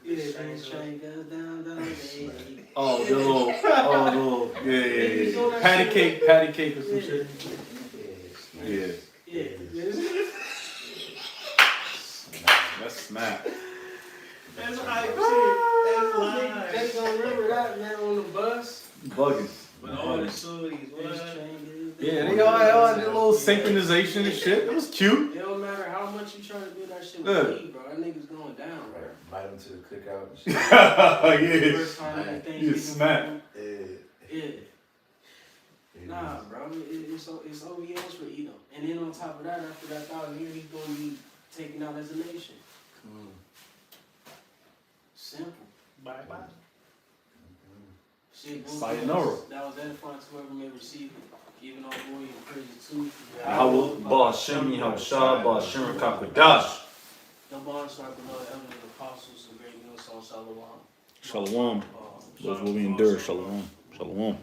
Yeah, this train goes down, baby. Oh, the little, yeah. Patty cake or some shit. Yeah. Yeah. That's smack. That's hype shit. That's live. They gonna remember that, man, on the bus. Bugging. With all the shorties, This what? train goes Yeah, down. they all did a little synchronization and shit. It was cute. It don't matter how much you try to do that shit Yeah. with me, bro. That nigga's going down, bro. Invite him to the cookout and shit. Yeah. First time anything You even smack. from- Yeah. Yeah. Nah, bro, it's OVOs for Edom. And then on top of that, after that 1,000 years, he's gonna be taken out as a nation. Simple. Bye bye. Shit, Sayonara. that was edifying to whoever may receive it. Even our boy in prison too. Yahweh Ba'Shem Yahushua Ba'Shem Kakadash. The bond start below the elders and apostles and great news on Shalom. Shalom. Those will we endure. Shalom. Shalom.